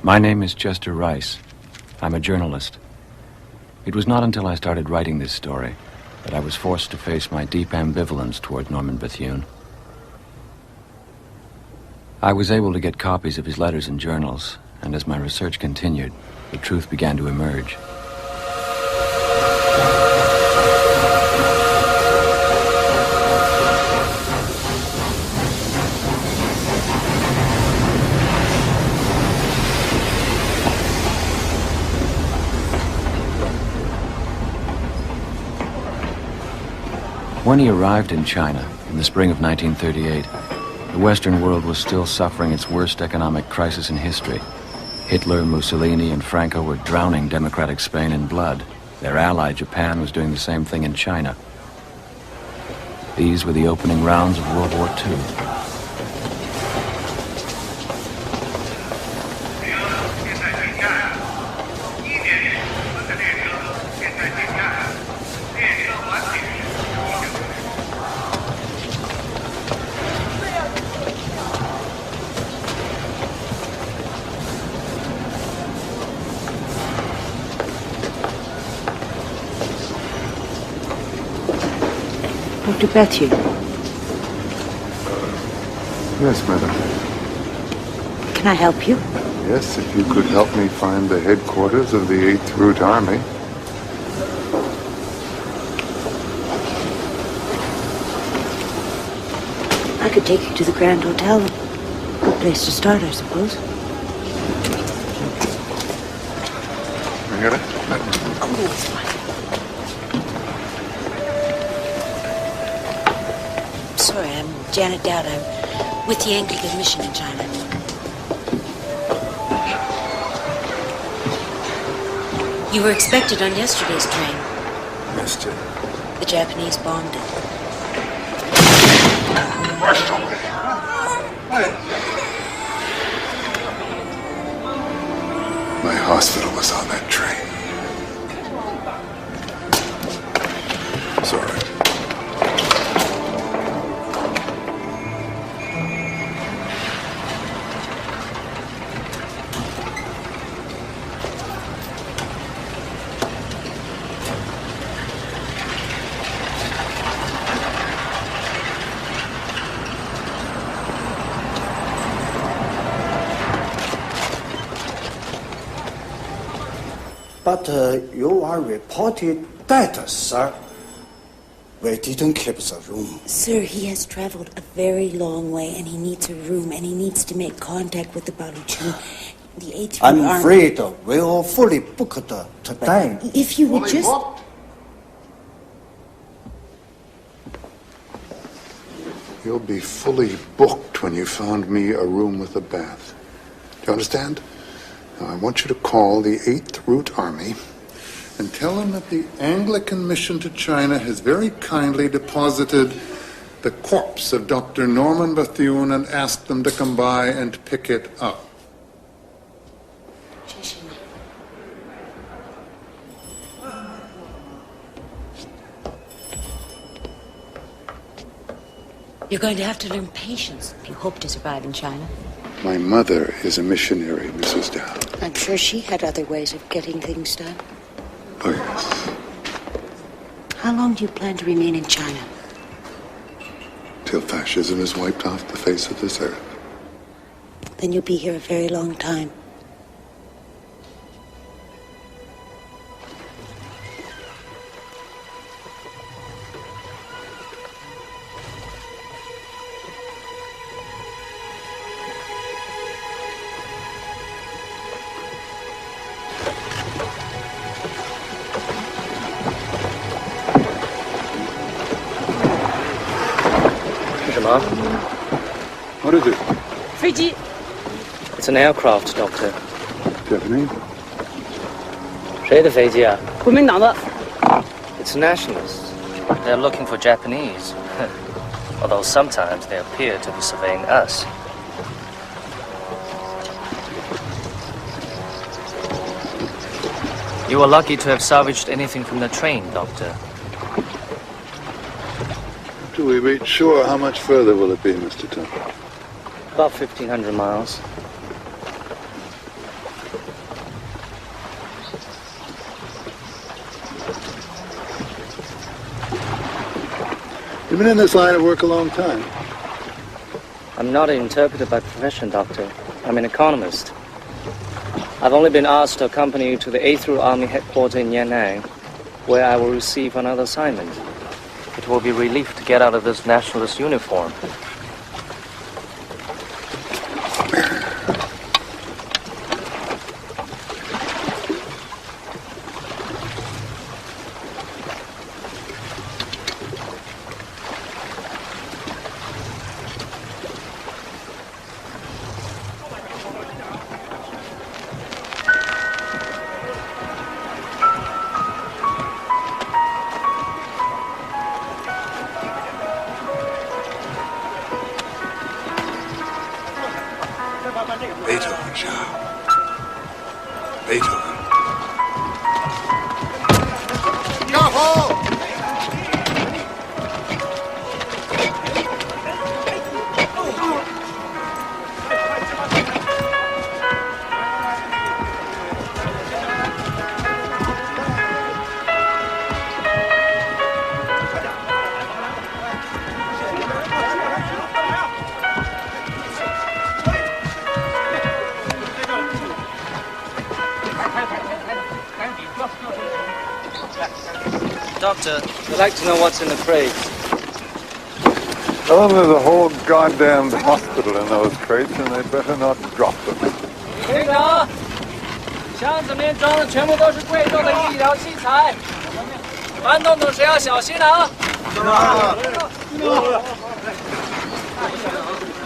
My name is Chester Rice. I'm a journalist. It was not until I started writing this story that I was forced to face my deep ambivalence toward Norman Bethune. I was able to get copies of his letters and journals, and as my research continued, the truth began to emerge. When he arrived in China in the spring of 1938, the Western world was still suffering its worst economic crisis in history. Hitler, Mussolini, and Franco were drowning democratic Spain in blood. Their ally, Japan, was doing the same thing in China. These were the opening rounds of World War II. Dr. Bethune. Yes, madam. Can I help you? Yes, if you could help me find the headquarters of the 8th Route Army. I could take you to the Grand Hotel. Good place to start, I suppose. I got it? Oh, that's fine. Sorry, I'm Janet Dowd. I'm with the Anglican Mission in China. You were expected on yesterday's train. Missed it. The Japanese bombed it. My hospital was on that train. Sorry. But you are reported dead, sir. We didn't keep the room. Sir, he has traveled a very long way, and he needs a room, and he needs to make contact with the Baluchin. The 8th I'm Army. afraid we're fully booked today. But if you would just... You'll be fully booked when you found me a room with a bath. Do you understand? Now, I want you to call the 8th Route Army and tell them that the Anglican Mission to China has very kindly deposited the corpse of Dr. Norman Bethune and asked them to come by and pick it up. You're going to have to learn patience if you hope to survive in China. My mother is a missionary, Mrs. Dowd. I'm sure she had other ways of getting things done. Oh, yes. How long do you plan to remain in China? Till fascism is wiped off the face of this earth. Then you'll be here a very long time. What is it? 飞机. It's an aircraft, Doctor. Japanese? 谁的飞机啊? 国民党的. It's nationalists. They're looking for Japanese. Although sometimes they appear to be surveying us. You were lucky to have salvaged anything from the train, Doctor. Till we reach shore, how much further will it be, Mr. Tucker? About 1,500 miles. You've been in this line of work a long time. I'm not an interpreter by profession, Doctor. I'm an economist. I've only been asked to accompany you to the 8th Route Army headquarters in Yan'an, where I will receive another assignment. It will be a relief to get out of this nationalist uniform. Beethoven, Charles. Beethoven. Doctor, I'd like to know what's in the crates. Tell them there's a whole goddamned hospital in those crates, and they better not drop them. 队长，箱子里面装的全部都是贵重的医疗器材，搬动时要小心啊！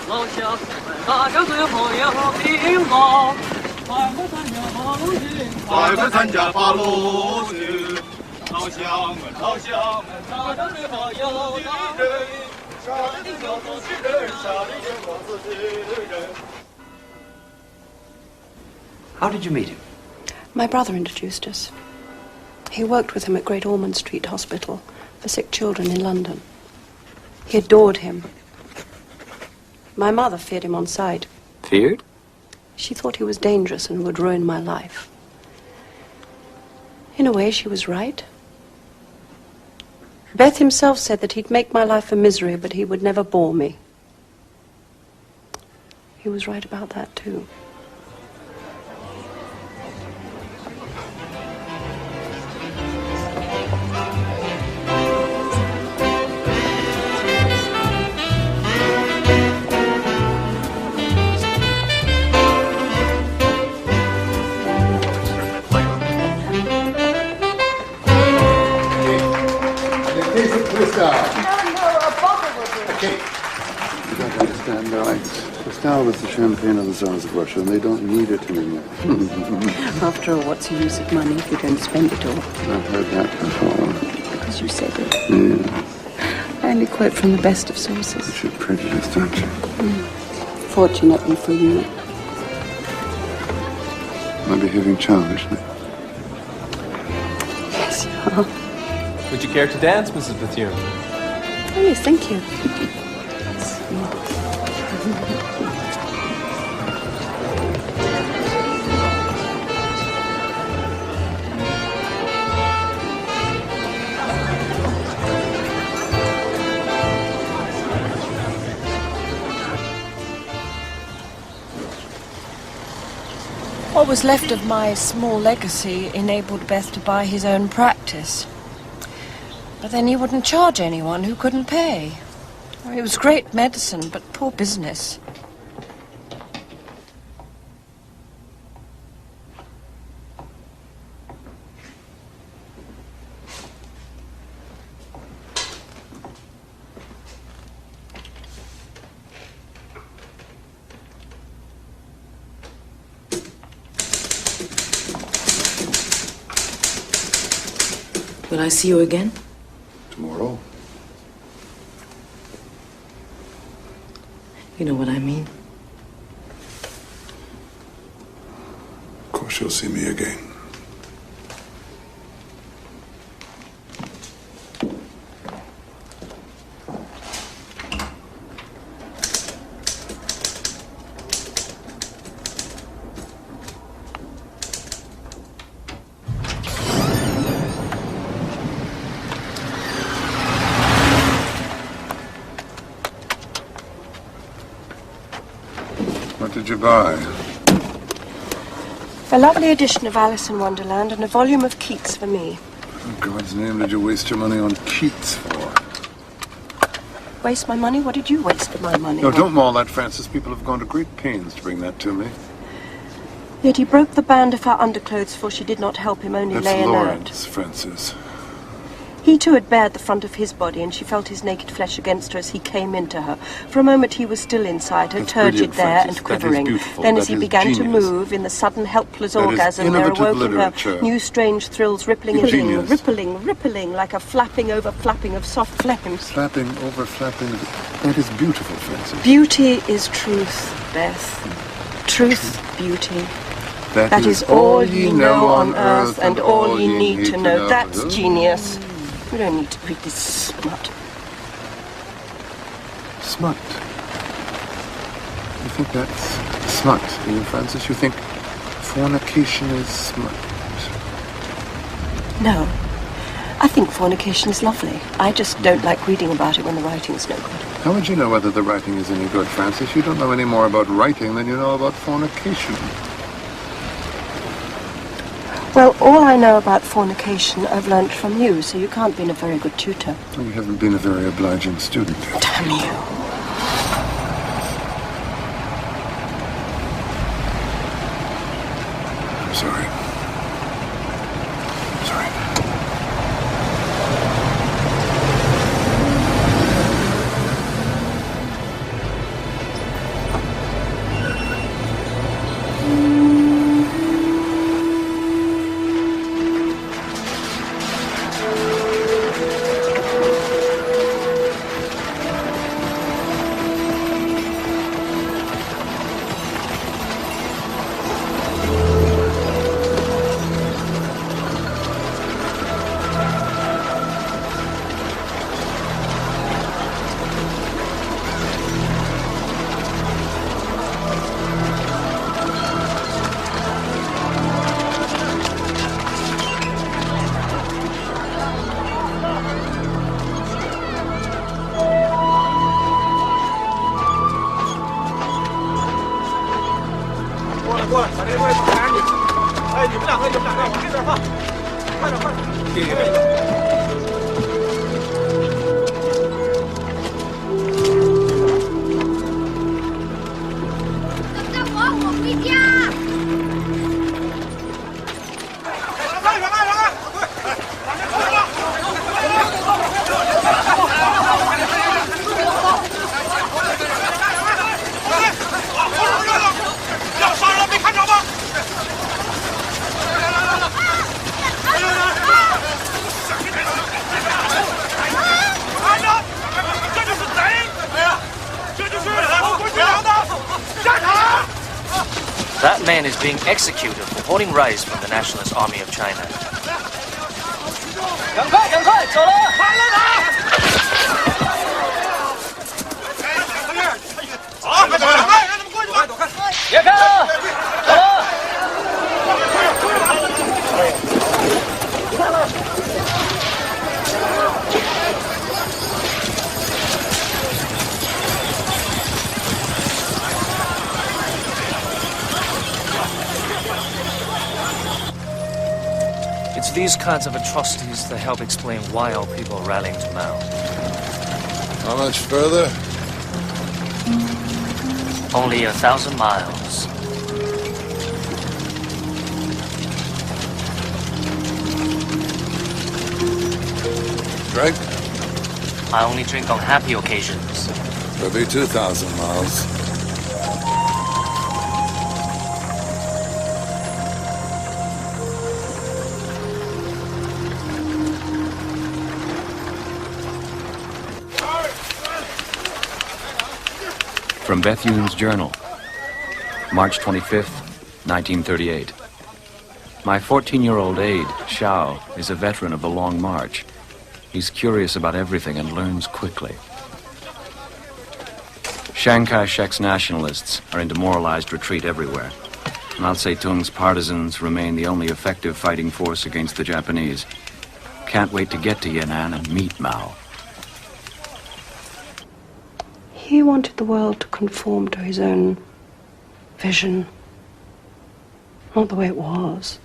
老乡，大家最后也好平安，快快参加八路军，老乡们，老乡们，大家最好有大人，杀的叫做巨人，杀的叫做巨人。 How did you meet him? My brother introduced us. He worked with him at Great Ormond Street Hospital for sick children in London. He adored him. My mother feared him on sight. Feared? She thought he was dangerous and would ruin my life. In a way, she was right. Beth himself said that he'd make my life a misery, but he would never bore me. He was right about that, too. Cristal was the champagne of the Tsars of Russia, and they don't need it anymore. After all, what's the use of money if you don't spend it all? I've heard that before. Because you said it. Yeah. I only quote from the best of sources. You're prejudiced, aren't you? Fortunately for you. Am I behaving childishly? Yes, you are. Would you care to dance, Mrs. Bethune? Oh, yes, thank you. What was left of my small legacy enabled Beth to buy his own practice. But then he wouldn't charge anyone who couldn't pay. It was great medicine, but poor business. Will I see you again? Tomorrow? You know what I mean. Of course you'll see me again. What did you buy? A lovely edition of Alice in Wonderland and a volume of Keats for me. In God's name, did you waste your money on Keats for? Waste my money? What did you waste my money No, on? don't maul that, Francis. People have gone to great pains to bring that to me. Yet he broke the band of her underclothes, for she did not help him, only That's lay inert. Lawrence, Francis. He too had bared the front of his body, and she felt his naked flesh against her as he came into her. For a moment he was still inside her, That's turgid brilliant, there Francis. and quivering. That is beautiful. Then That as he is began to genius. move, in the sudden helpless That is orgasm, there innovative awoke in her literature. new strange thrills, rippling and Genius. rippling, like a flapping over flapping of soft flames. Flapping over flapping. That is beautiful, Francis. Beauty is truth, Beth. Truth, beauty. That is all ye know on earth and all ye need to know. That's genius. We don't need to read this smut. Smut. You think that's smut, do you, Francis? You think fornication is smut? No. I think fornication is lovely. I just don't like reading about it when the writing's no good. How would you know whether the writing is any good, Francis? You don't know any more about writing than you know about fornication. Well, all I know about fornication I've learnt from you, so you can't be a very good tutor. Well, you haven't been a very obliging student. Damn you. I'm sorry. I'm sorry. That man is being executed for holding rice from the Nationalist Army of China. It's these kinds of atrocities that help explain why our people are rallying to Mao. How much further? Only 1,000 miles. Drink? I only drink on happy occasions. There'll be 2,000 miles. From Bethune's journal, March 25th, 1938. My 14-year-old aide, Xiao, is a veteran of the Long March. He's curious about everything and learns quickly. Chiang Kai-shek's nationalists are in demoralized retreat everywhere. Mao Zedong's partisans remain the only effective fighting force against the Japanese. Can't wait to get to Yan'an and meet Mao. He wanted the world to conform to his own vision. Not the way it was.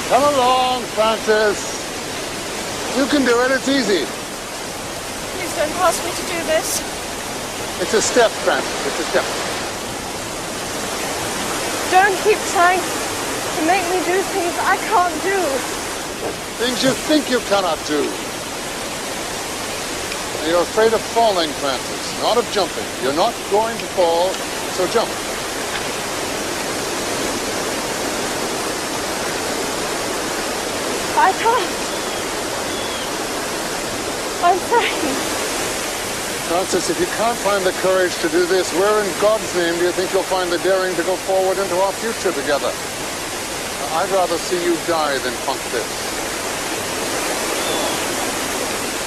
Come along, Francis. You can do it. It's easy. Please don't ask me to do this. It's a step, Francis. It's a step. Don't keep trying to make me do things I can't do. Things you think you cannot do. And you're afraid of falling, Francis, not of jumping. You're not going to fall, so jump. I can't. I'm frightened. Francis, if you can't find the courage to do this, where in God's name do you think you'll find the daring to go forward into our future together? I'd rather see you die than funk this.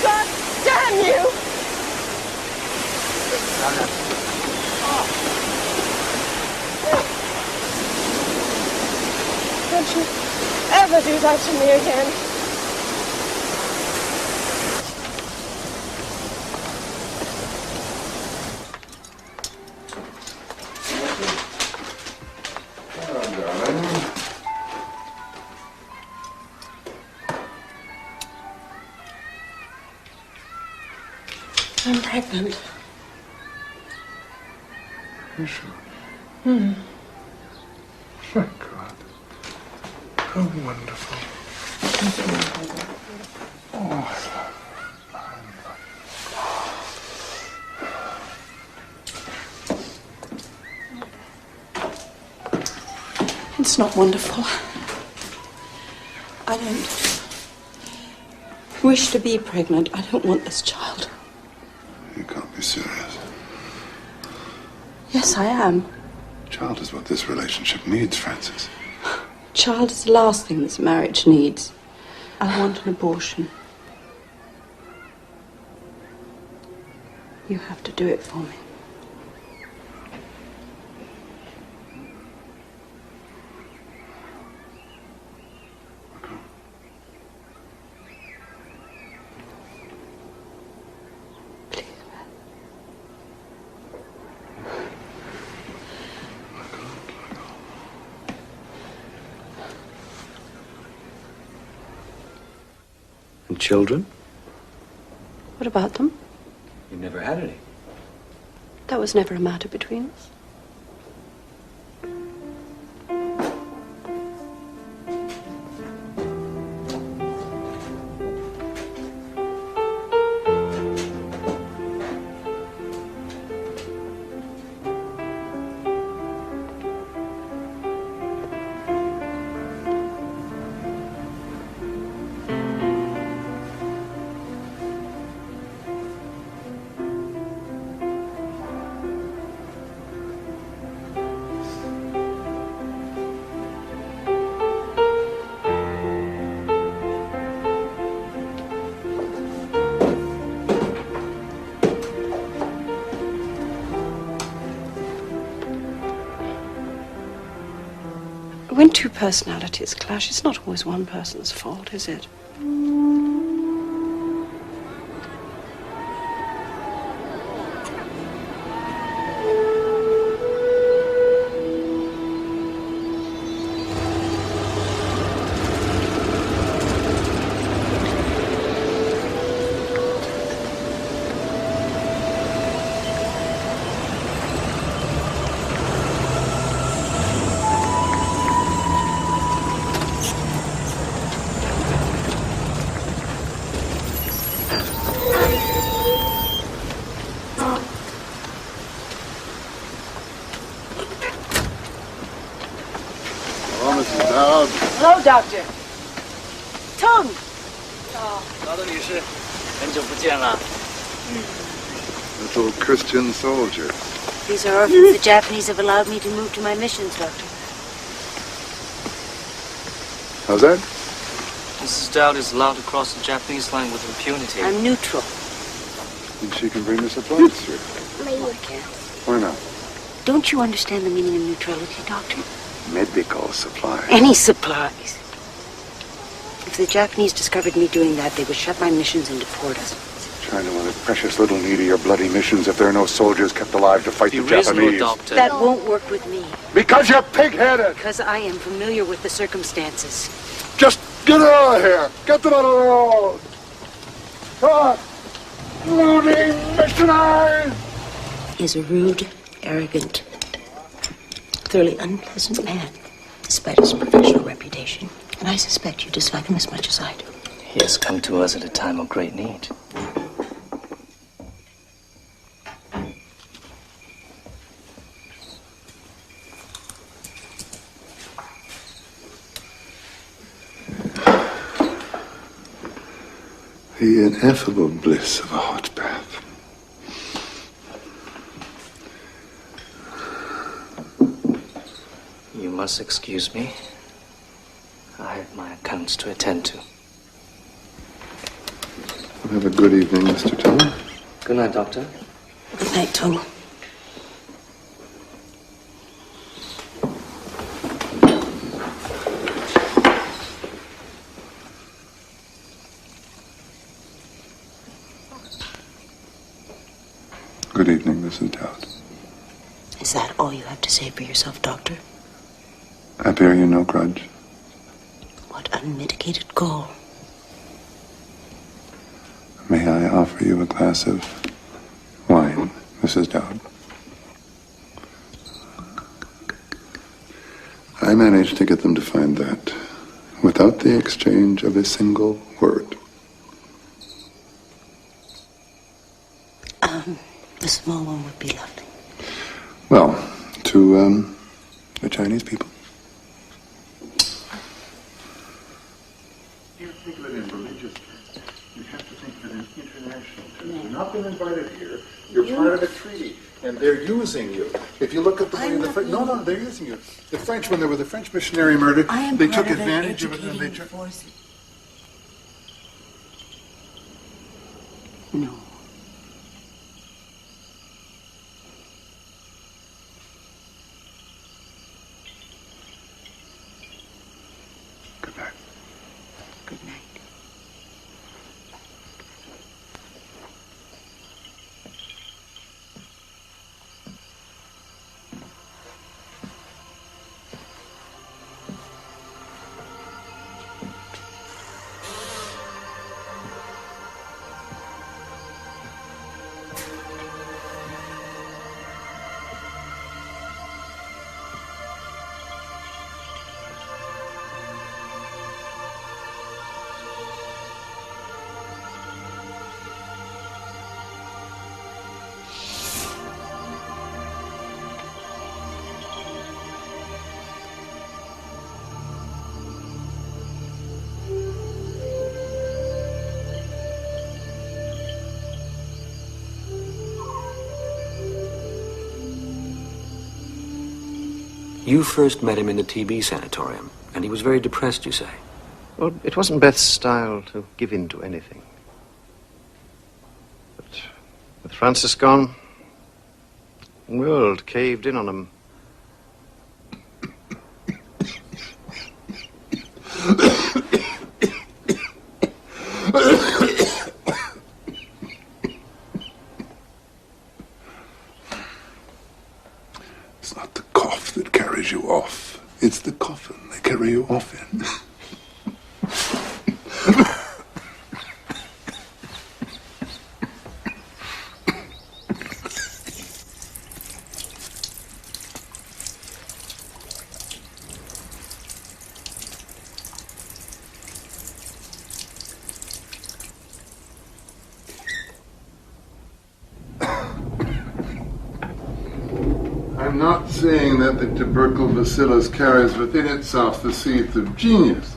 God damn you! Don't you ever do that to me again. I'm pregnant. You sure? Thank God. How wonderful. Oh, I love It's not wonderful. I don't wish to be pregnant. I don't want this child. You can't be serious. Yes, I am. A child is what this relationship needs, Francis. Child is the last thing this marriage needs. I want an abortion. You have to do it for me. Children? What about them? You never had any. That was never a matter between us. When two personalities clash, it's not always one person's fault, is it? Hello, Doctor. Tom. Little Christian soldier. These are orphans the Japanese have allowed me to move to my missions, Doctor. How's that? Mrs. Dowd is allowed to cross the Japanese line with impunity. I'm neutral. And she can bring the supplies through. I can't. Why not? Don't you understand the meaning of neutrality, Doctor? Medical supplies. Any supplies. If the Japanese discovered me doing that, they would shut my missions and deport us. China wanted precious little need of your bloody missions if there are no soldiers kept alive to fight the Japanese. Doctor. That won't work with me. Because you're pig-headed! Because I am familiar with the circumstances. Just get out of here! Get them out of the road! Come on! Bloody missionaries! He's a rude, arrogant, thoroughly unpleasant man, despite his professional reputation. And I suspect you dislike him as much as I do. He has come to us at a time of great need. The ineffable bliss of a hot bath. You must excuse me. I have my accounts to attend to. Have a good evening, Mr. Tong. Good night, Doctor. Good night, Tong. Good evening, Mrs. Dowd. Is that all you have to say for yourself, Doctor? I bear you no grudge. What unmitigated gall. May I offer you a glass of wine, Mrs. Dowd? I managed to get them to find that without the exchange of a single word. The small one would be lovely. Well, to the Chinese people. You think of it in religious terms. You have to think of it in international terms. You've not been invited here. You're part of a treaty, and they're using you. If you look at the way the French... No, they're using you. The French, when there was the French missionary murder, they took advantage of it and they... No. Good night. Good night. You first met him in the TB sanatorium, and he was very depressed, you say? Well, it wasn't Beth's style to give in to anything. But with Francis gone, the world caved in on him. It's not the cough that carries you off. It's the coffin they carry you off in. I'm not saying that the tubercle bacillus carries within itself the seeds of genius.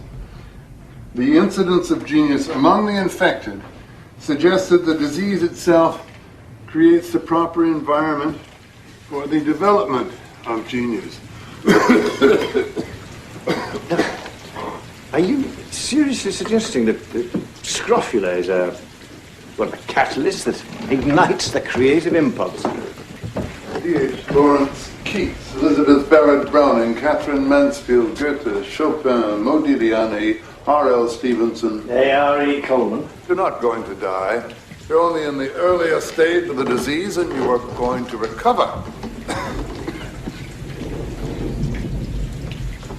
The incidence of genius among the infected suggests that the disease itself creates the proper environment for the development of genius. Are you seriously suggesting that scrofula is a Well, the catalyst that ignites the creative impulse. D.H. Lawrence Keats, Elizabeth Barrett Browning, Catherine Mansfield, Goethe, Chopin, Modigliani, R.L. Stevenson. A.R.E. Coleman. You're not going to die. You're only in the earlier stage of the disease, and you are going to recover.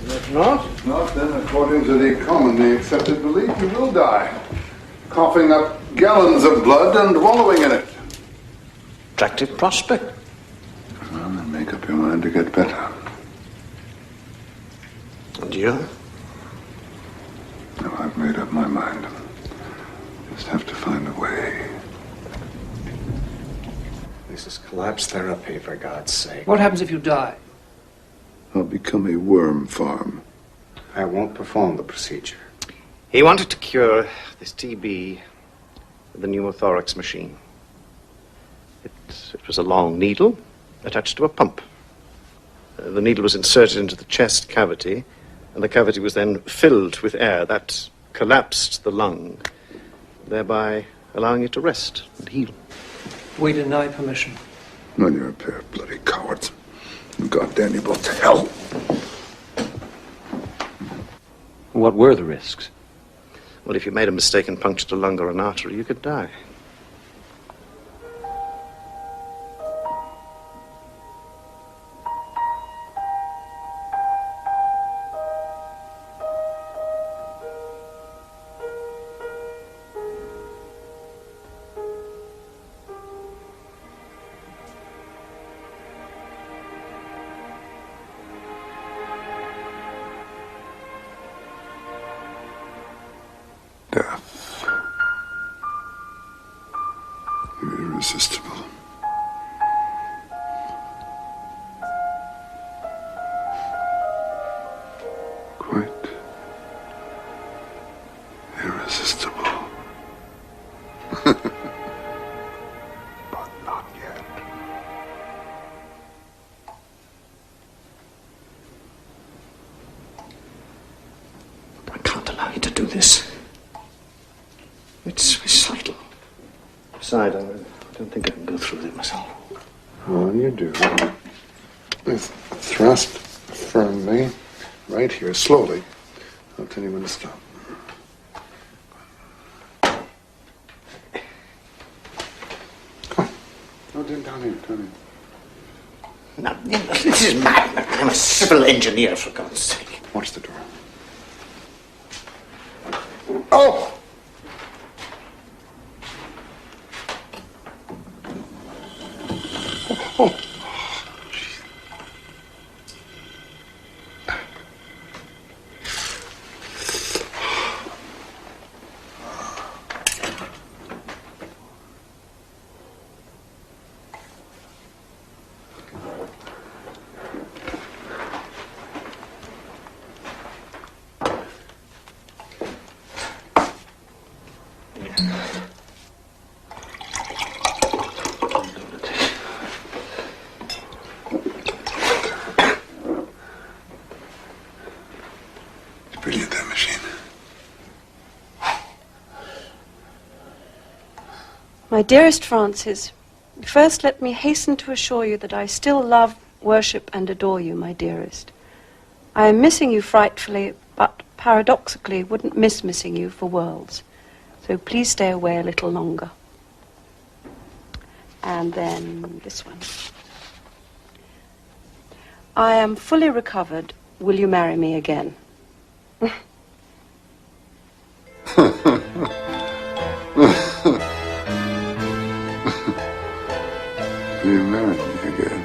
If not? If not, then according to the commonly accepted belief, you will die. Coughing up gallons of blood and wallowing in it. Attractive prospect. Well, then make up your mind to get better. And you? No, I've made up my mind. Just have to find a way. This is collapse therapy, for God's sake. What happens if you die? I'll become a worm farm. I won't perform the procedure. He wanted to cure this TB with the pneumothorax machine. It was a long needle attached to a pump. The needle was inserted into the chest cavity, and the cavity was then filled with air. That collapsed the lung, thereby allowing it to rest and heal. We deny permission. Well, you're a pair of bloody cowards. And God damn you both to hell. What were the risks? Well, if you made a mistake and punctured a lung or an artery, you could die. Death. Irresistible. Quite irresistible. But not yet. I can't allow you to do this. It's suicidal. Besides, I don't think I can go through with it myself. Well, you do. Just thrust firmly, right here, slowly. I'll tell you when to stop. Come on. Oh, down here. Now, this is mad. I'm a civil engineer, for God's sake. Watch the door. Oh! Oh. Brilliant, that machine. My dearest Francis, first let me hasten to assure you that I still love, worship, and adore you, my dearest. I am missing you frightfully, but paradoxically wouldn't miss missing you for worlds. So please stay away a little longer. And then this one. I am fully recovered. Will you marry me again? Will you marry me again?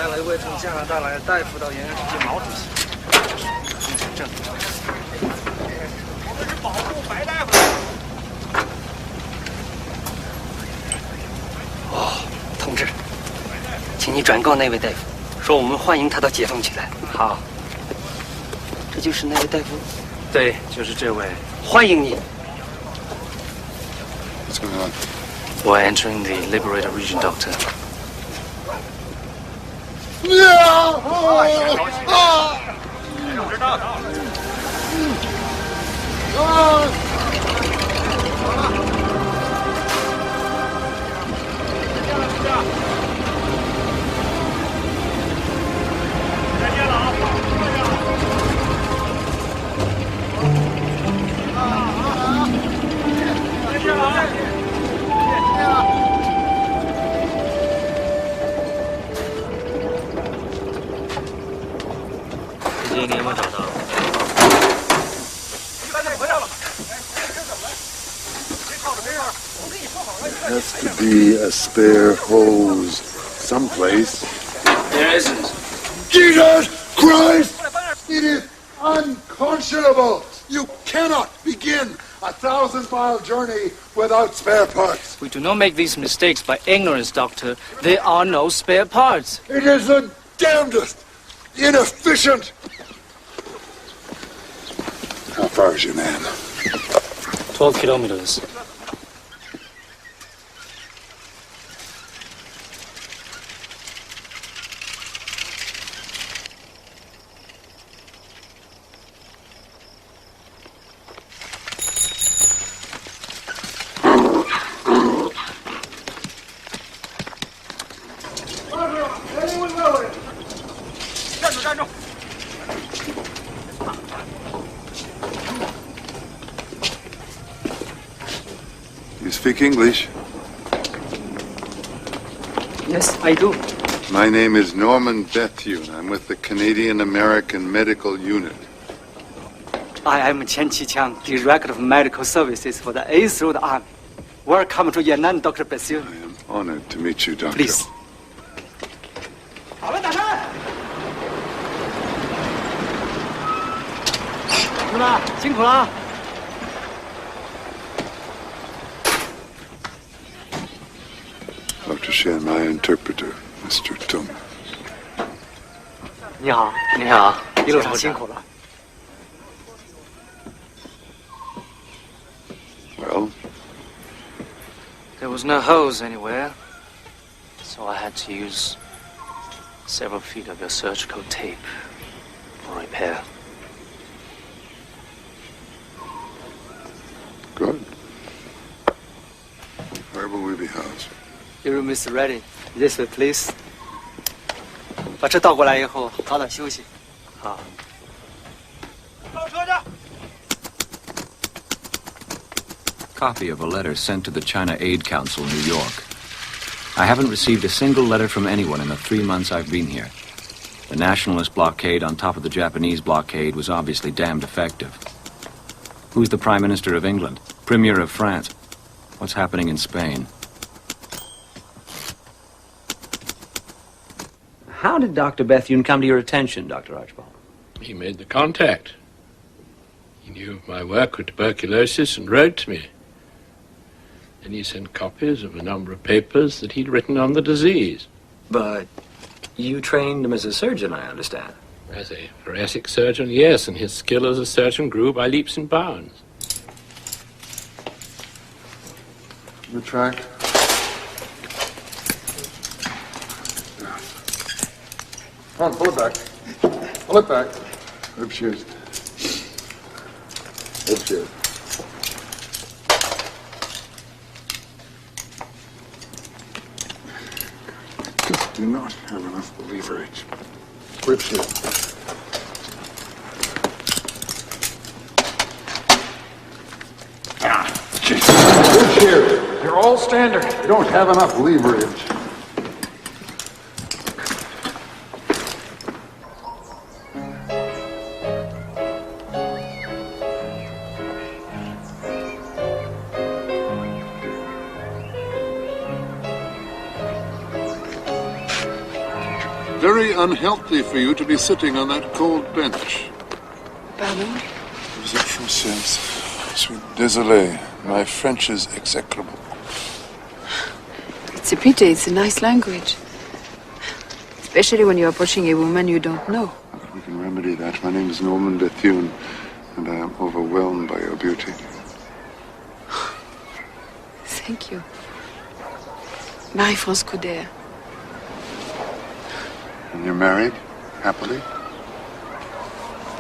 带了一位从加拿大来的大夫到延安去见毛主席，这是工程证。我们是保护白大夫。哦，同志，请你转告那位大夫，说我们欢迎他到解放区来。好。这就是那位大夫？对，就是这位。欢迎你。What's going on? We're entering the liberated region, Doctor. There has to be a spare hose someplace. There isn't. Jesus Christ! It is unconscionable! You cannot begin a 1,000-mile journey without spare parts. We do not make these mistakes by ignorance, Doctor. There are no spare parts. It is the damnedest inefficient. How far is your man? 12 kilometers. You speak English? Yes, I do. My name is Norman Bethune. I'm with the Canadian-American Medical Unit. I am Chen Qiqiang, Director of Medical Services for the 8th Road Army. Welcome to Yan'an, Dr. Bethune. I am honored to meet you, Doctor. Please. Dr. Shen, my interpreter, Mr. Tung. 你好，你好，一路上辛苦了。 Well? There was no hose anywhere, so I had to use several feet of your surgical tape for repair. Good. Where will we be housed? Your room is ready. This way, please. 把车倒过来以后，早点休息。好。 Copy of a letter sent to the China Aid Council, New York. I haven't received a single letter from anyone in the 3 months I've been here. The nationalist blockade on top of the Japanese blockade was obviously damned effective. Who's the Prime Minister of England? Premier of France? What's happening in Spain? How did Dr. Bethune come to your attention, Dr. Archibald? He made the contact. He knew of my work with tuberculosis and wrote to me. And he sent copies of a number of papers that he'd written on the disease. But you trained him as a surgeon, I understand. As a thoracic surgeon, yes, and his skill as a surgeon grew by leaps and bounds. Retract. Come on, pull it back. Pull it back. Rib shears. Rib shears. Just do not have enough leverage. Rib shears. Ah, Jesus. Rib shears. You're all standard. You don't have enough leverage. Very unhealthy for you to be sitting on that cold bench. Pardon? Vous êtes française. Je suis désolé. My French is execrable. It's a pity. It's a nice language. Especially when you're approaching a woman you don't know. We can remedy that. My name is Norman Bethune, and I am overwhelmed by your beauty. Thank you. Marie-France Couder. And you're married? Happily?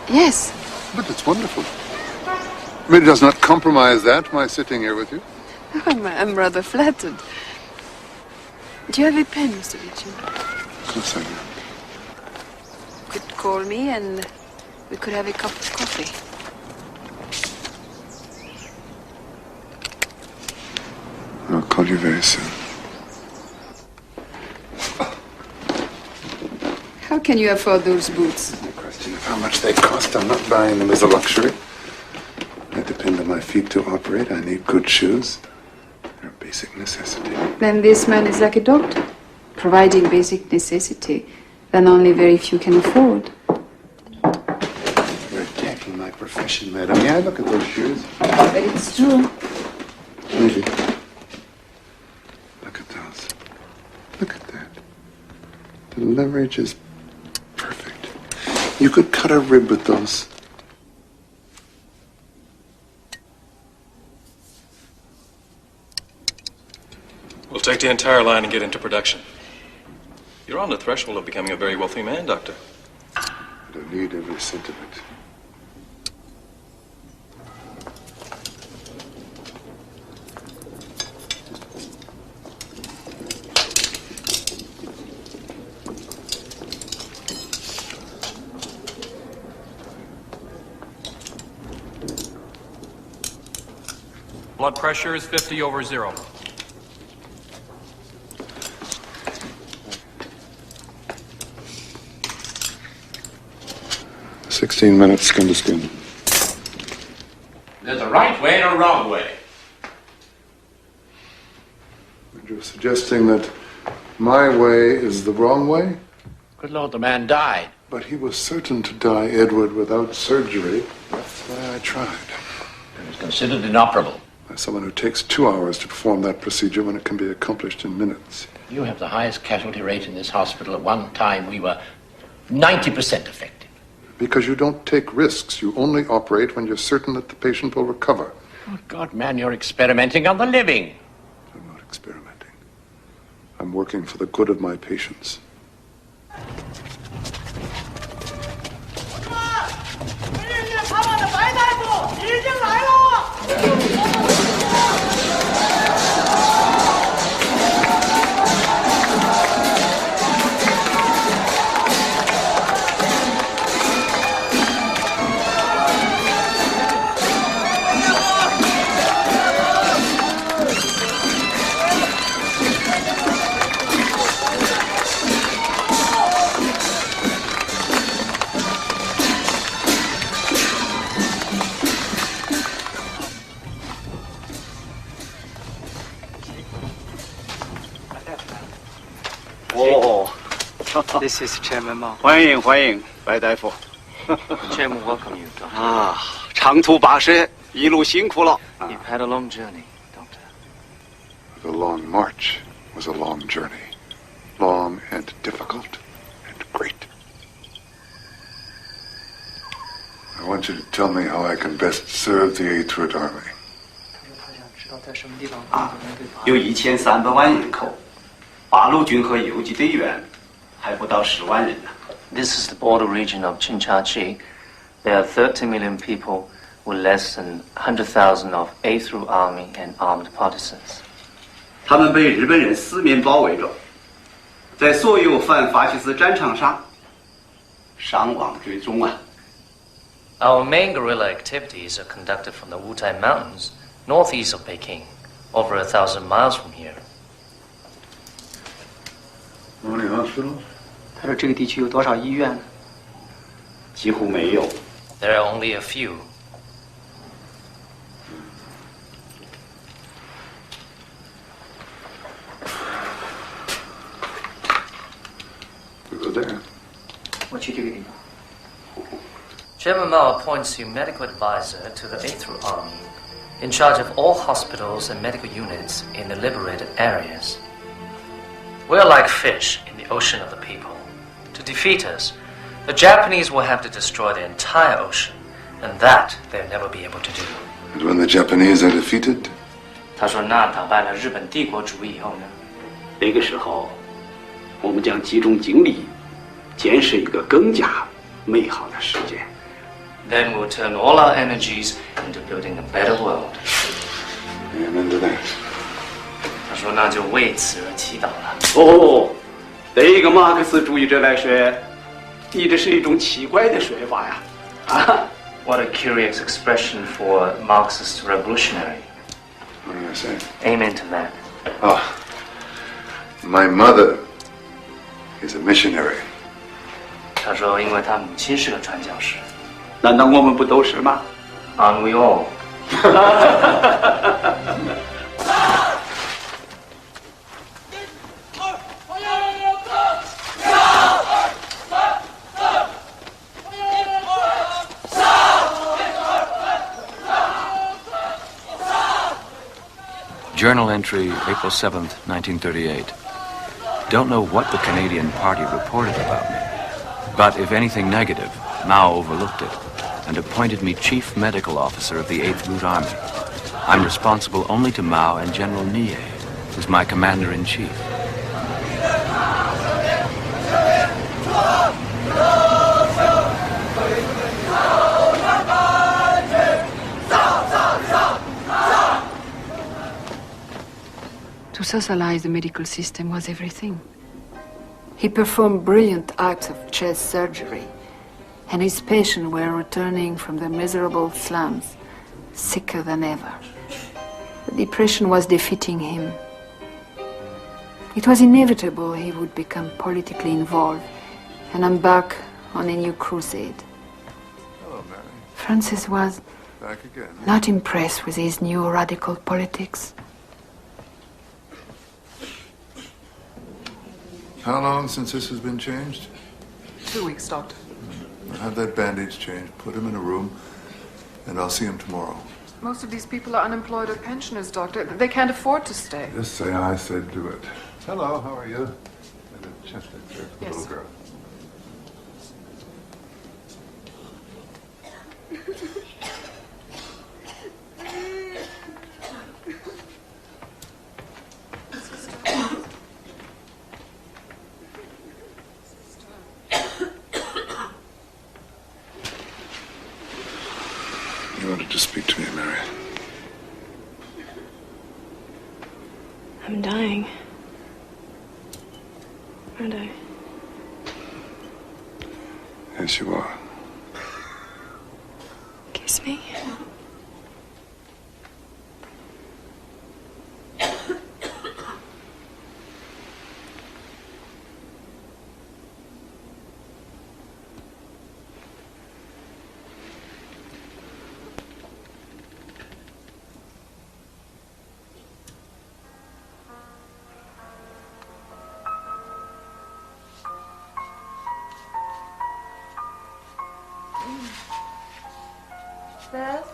Yes. But it's wonderful. I mean, it does not compromise that, my sitting here with you. I'm rather flattered. Do you have a pen, Mr. Beecham? Of course I do. You could call me and we could have a cup of coffee. I'll call you very soon. How can you afford those boots? The question of how much they cost, I'm not buying them as a luxury. I depend on my feet to operate. I need good shoes. They're a basic necessity. Then this man is like a doctor, providing basic necessity that only very few can afford. You're attacking my profession, madam. May I look at those shoes? But it's true. Really? Look at those. Look at that. The leverage is perfect. You could cut a rib with those. We'll take the entire line and get into production. You're on the threshold of becoming a very wealthy man, Doctor. I don't need every cent of it. Blood pressure is 50/0. 16 minutes, skin to skin. There's a right way and a wrong way. And you're suggesting that my way is the wrong way? Good Lord, the man died. But he was certain to die, Edward, without surgery. That's why I tried. It was considered inoperable. By someone who takes 2 hours to perform that procedure when it can be accomplished in minutes. You have the highest casualty rate in this hospital. At one time, we were 90% effective. Because you don't take risks. You only operate when you're certain that the patient will recover. Oh, God, man, you're experimenting on the living. I'm not experimenting. I'm working for the good of my patients. This is Chairman Mao. 欢迎欢迎，白大夫。 Chairman, welcome you, Doctor. 啊，长途跋涉，一路辛苦了。 You've had a long journey, Doctor. The long march was a long journey. Long and difficult and great. I want you to tell me how I can best serve the 8th Root Army. 有1300万人口，八路军和游击队员还不到10万人呢。 This is the border region of Chinchachi. There are 30 million people with less than 100,000 of 8th Root Army and armed partisans. 他们被日本人四面包围着，在所有反法西斯战场上伤亡最重啊。 Our main guerrilla activities are conducted from the Wutai Mountains, northeast of Peking, over 1,000 miles from here. How many hospitals? 他说这个地区有多少医院呢？几乎没有。 There are only a few. We go there. Chairman Mao appoints you medical advisor to the 8th Army, in charge of all hospitals and medical units in the liberated areas. We're like fish in the ocean of the people. To defeat us, the Japanese will have to destroy the entire ocean, and that they'll never be able to do. And when the Japanese are defeated? 他说那打败了日本帝国主义以后呢？那个时候，我们将集中精力，建设一个更加美好的世界。 Then we'll turn all our energies into building a better world. Amen to that. 他说那就为此而祈祷了。哦，对一个马克思主义者来说，你这是一种奇怪的说法呀！啊 What a curious expression for a Marxist revolutionary. What did I say? Amen to that. Oh, my mother is a missionary. 他说因为他母亲是个传教士。 难道我们不都是吗 Aren't we all? Journal entry, April 7th, 1938. Don't know what the Canadian Party reported about me, but if anything negative, Mao overlooked it and appointed me Chief Medical Officer of the 8th Route Army. I'm responsible only to Mao and General Nie, who's my Commander-in-Chief. To socialize the medical system was everything. He performed brilliant acts of chest surgery, and his patients were returning from the miserable slums, sicker than ever. The depression was defeating him. It was inevitable he would become politically involved and embark on a new crusade. Hello, Mary. Francis was Back again. not impressed with his new radical politics. How long since this has been changed? 2 weeks, Doctor. I'll have that bandage changed, put him in a room, and I'll see him tomorrow. Most of these people are unemployed or pensioners, Doctor. They can't afford to stay. Just say I said do it. Hello, how are you? And a chest X-ray for the Yes, little sir. girl. You wanted to speak to me, Mary. I'm dying. Aren't I? Yes, you are. Kiss me. Beth?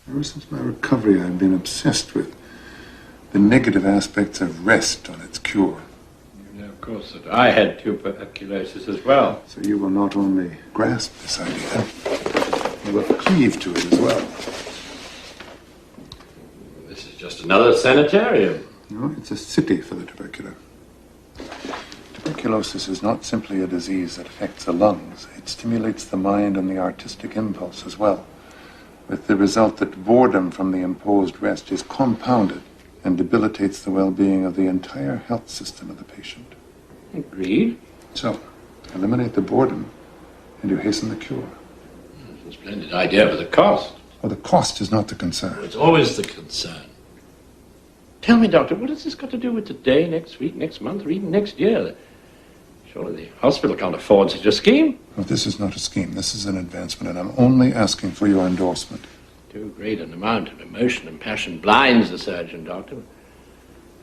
Ever since my recovery, I've been obsessed with the negative aspects of rest on its cure. You know, of course, that I had tuberculosis as well. So you will not only grasp this idea, you will cleave to it as well. This is just another sanitarium. No, it's a city for the tubercular. Tuberculosis is not simply a disease that affects the lungs. It stimulates the mind and the artistic impulse as well. with the result that boredom from the imposed rest is compounded and debilitates the well-being of the entire health system of the patient. Agreed. So, eliminate the boredom, and you hasten the cure. It's a splendid idea, but the cost. Well, the cost is not the concern. It's always the concern. Tell me, Doctor, what has this got to do with today, next week, next month, or even next year? Surely the hospital can't afford such a scheme. Well, this is not a scheme. This is an advancement, and I'm only asking for your endorsement. Too great an amount of emotion and passion blinds the surgeon, Doctor.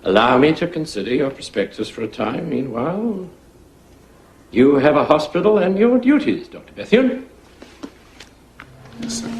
Allow me to consider your prospectus for a time. Meanwhile, you have a hospital and your duties, Dr. Bethune. Yes, sir.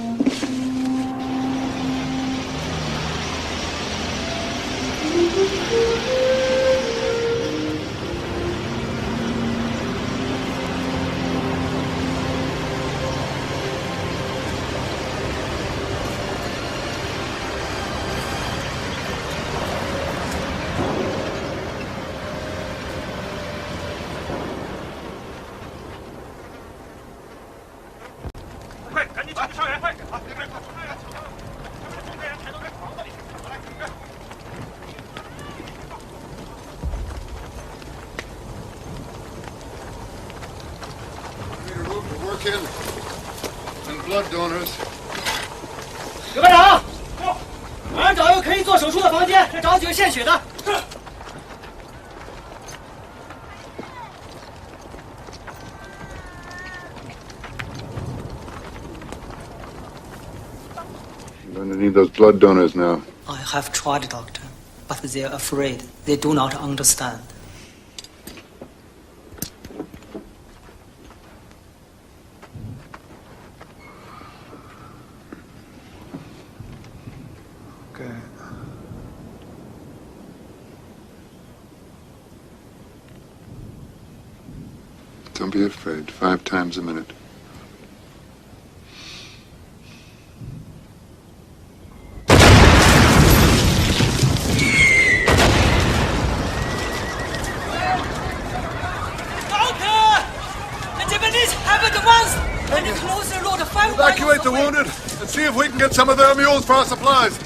Blood donors. 刘班长，马上找一个可以做手术的房间，再找几个献血的。是。 I'm going to need those blood donors now. I have tried, Doctor, but they're afraid. They do not understand. Okay. Don't be afraid. 5 times a minute. Evacuate the wounded and see if we can get some of their mules for our supplies.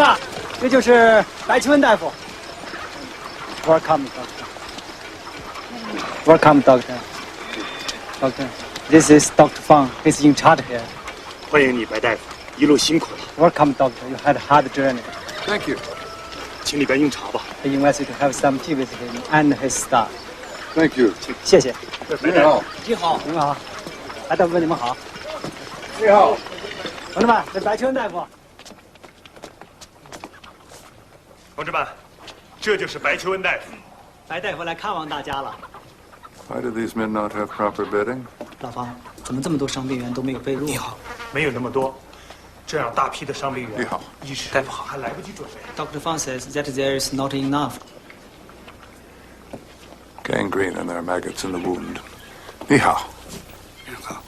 Doctor, 这就是白奇文大夫。Welcome, Doctor. Welcome, Doctor. Doctor, this is Dr. Fang. He's in charge here. 欢迎你，白大夫，一路辛苦了。Welcome, Doctor. You had a hard journey. Thank you. 请里边用茶吧。 I invite you to have some tea with him and his staff. Thank you. 谢谢。你好。你好。你好。白大夫，你们好。你好。同志们，这白奇文大夫。 同志们，这就是白求恩大夫。白大夫来看望大家了。Why do these men not have proper bedding? 老方，怎么这么多伤病员都没有被褥？你好，没有那么多，这样大批的伤病员。你好，医师大夫好，还来不及准备。Dr. Fang says that there is not enough. Gangrene and there are maggots in the wound. 你好。你好。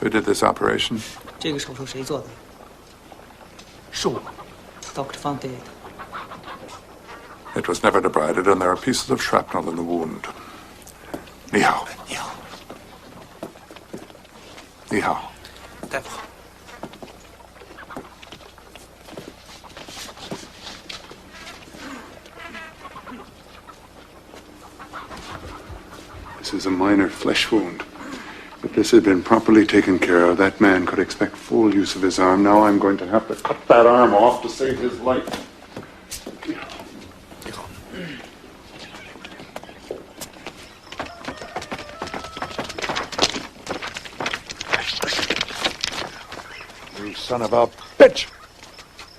Who did this operation? 这个手术谁做的？是我。Dr. Fang did. It was never debrided, and there are pieces of shrapnel in the wound. 你好。你好。你好。大夫好。This is a minor flesh wound. If this had been properly taken care of, that man could expect full use of his arm. Now I'm going to have to cut that arm off to save his life. You son of a bitch!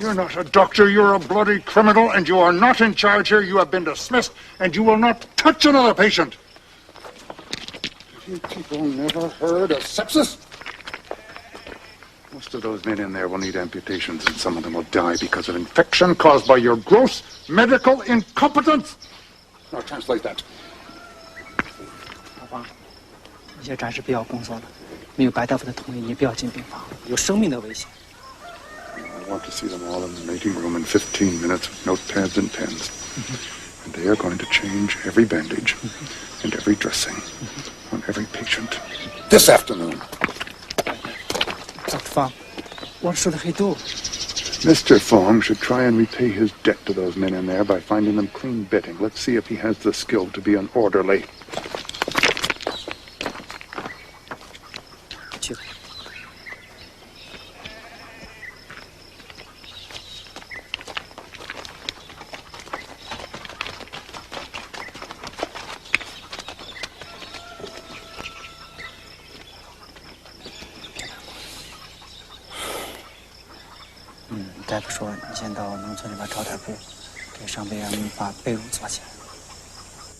You're not a doctor, you're a bloody criminal, and you are not in charge here. You have been dismissed, and you will not touch another patient. Have you people never heard of sepsis? Most of those men in there will need amputations, and some of them will die because of infection caused by your gross medical incompetence. Now translate that. 老爸，你先暂时不要工作了，没有白大夫的同意，你不要进病房，有生命的危险。 I want to see them all in the meeting room in 15 minutes with notepads and pens. And they are going to change every bandage and every dressing on every patient this afternoon. Dr. Fong, what should he do? Mr. Fong should try and repay his debt to those men in there by finding them clean bedding. Let's see if he has the skill to be an orderly.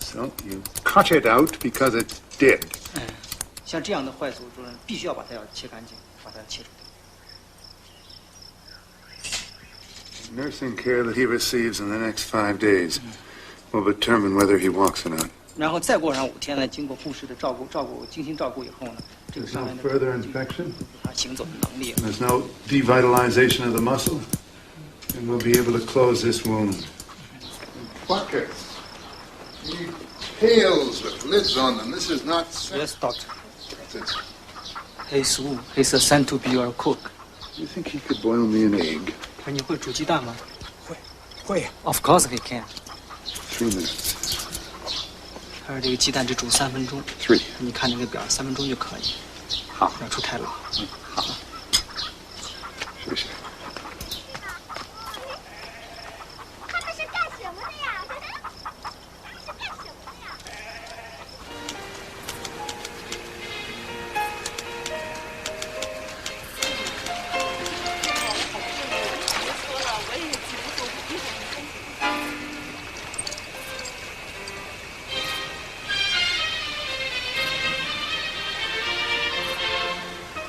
So you cut it out because it's dead. 像这样的坏组织，必须要把它要切干净，把它切除。 Nursing care that he receives in the next 5 days will determine whether he walks or not. 然后再过上5天呢，经过护士的精心照顾以后呢，这个伤员的 further infection. 他行走的能力。 There's no devitalization of the muscle, and we'll be able to close this wound. Buckets. Need pails with lids on them. This is not. Yes, doctor. He's sent to be your cook. You think he could boil me an egg? 你会煮鸡蛋吗？会。Of course he can. 3 minutes. 他说这个鸡蛋只煮3分钟。3. 你看那个表，3分钟就可以。好，不要出太老。好。谢谢。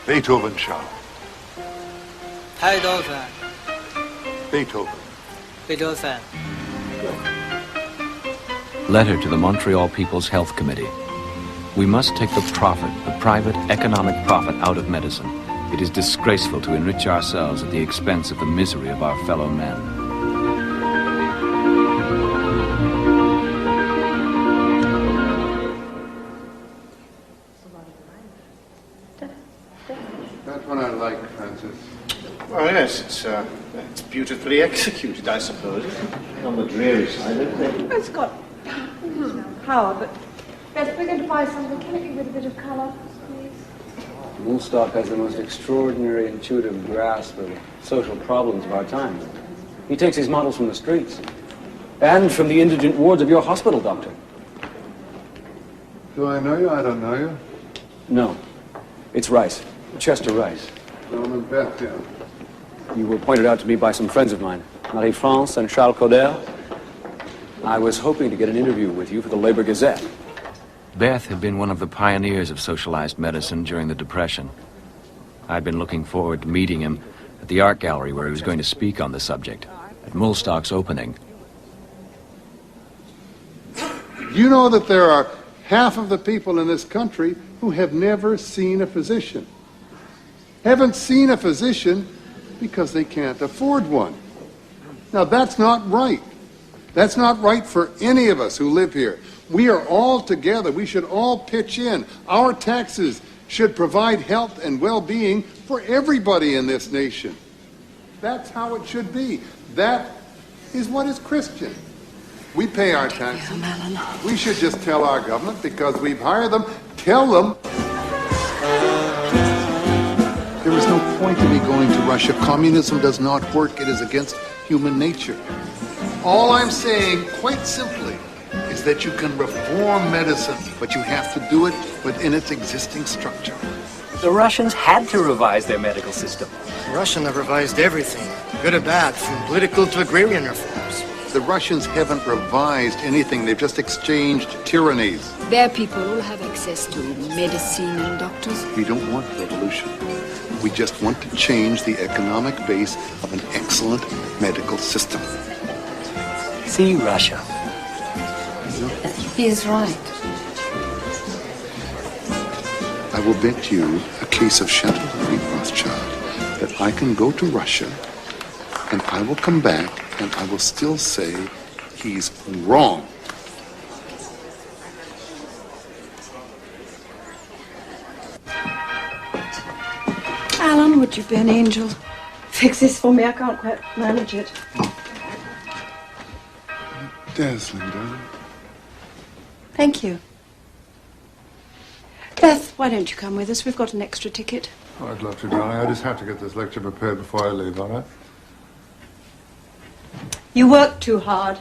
Beethoven show. Beethoven. Letter to the Montreal People's Health Committee. We must take the profit, the private economic profit, out of medicine. It is disgraceful to enrich ourselves at the expense of the misery of our fellow men. That one I like, Francis. Well, yes, it's beautifully executed, I suppose. On the dreary side, isn't it? It's got power, but Beth, we're going to buy something. Can it be with a bit of colour, please? Woolstock has the most extraordinary intuitive grasp of social problems of our time. He takes his models from the streets and from the indigent wards of your hospital, Doctor. Do I know you? I don't know you. No. It's Rice. Chester Rice. Norman Bethune. You were pointed out to me by some friends of mine, Marie-France and Charles Cauder. I was hoping to get an interview with you for the Labor Gazette. Beth had been one of the pioneers of socialized medicine during the Depression. I'd been looking forward to meeting him at the art gallery where he was going to speak on the subject, at Woolstock's opening. You know that there are half of the people in this country who have never seen a physician. Haven't seen a physician because they can't afford one. Now, that's not right. That's not right for any of us who live here. We are all together. We should all pitch in. Our taxes should provide health and well-being for everybody in this nation. That's how it should be. That is what is Christian. We pay our taxes. We should just tell our government because we've hired them. Tell them. There is no point in me going to Russia. Communism does not work. It is against human nature. All I'm saying, quite simply, is that you can reform medicine, but you have to do it within its existing structure. The Russians had to revise their medical system. Russia have revised everything, good or bad, from political to agrarian reforms. The Russians haven't revised anything. They've just exchanged tyrannies. Their people all have access to medicine and doctors. We don't want revolution. We just want to change the economic base of an excellent medical system. See Russia. He is right. I will bet you a case of Chateau Rothschild that I can go to Russia and I will come back and I will still say he's wrong. Alan, would you be an angel? Fix this for me. I can't quite manage it. Dazzling, darling. Thank you. Beth, why don't you come with us? We've got an extra ticket. Oh, I'd love to, darling. I just have to get this lecture prepared before I leave, all right? You work too hard.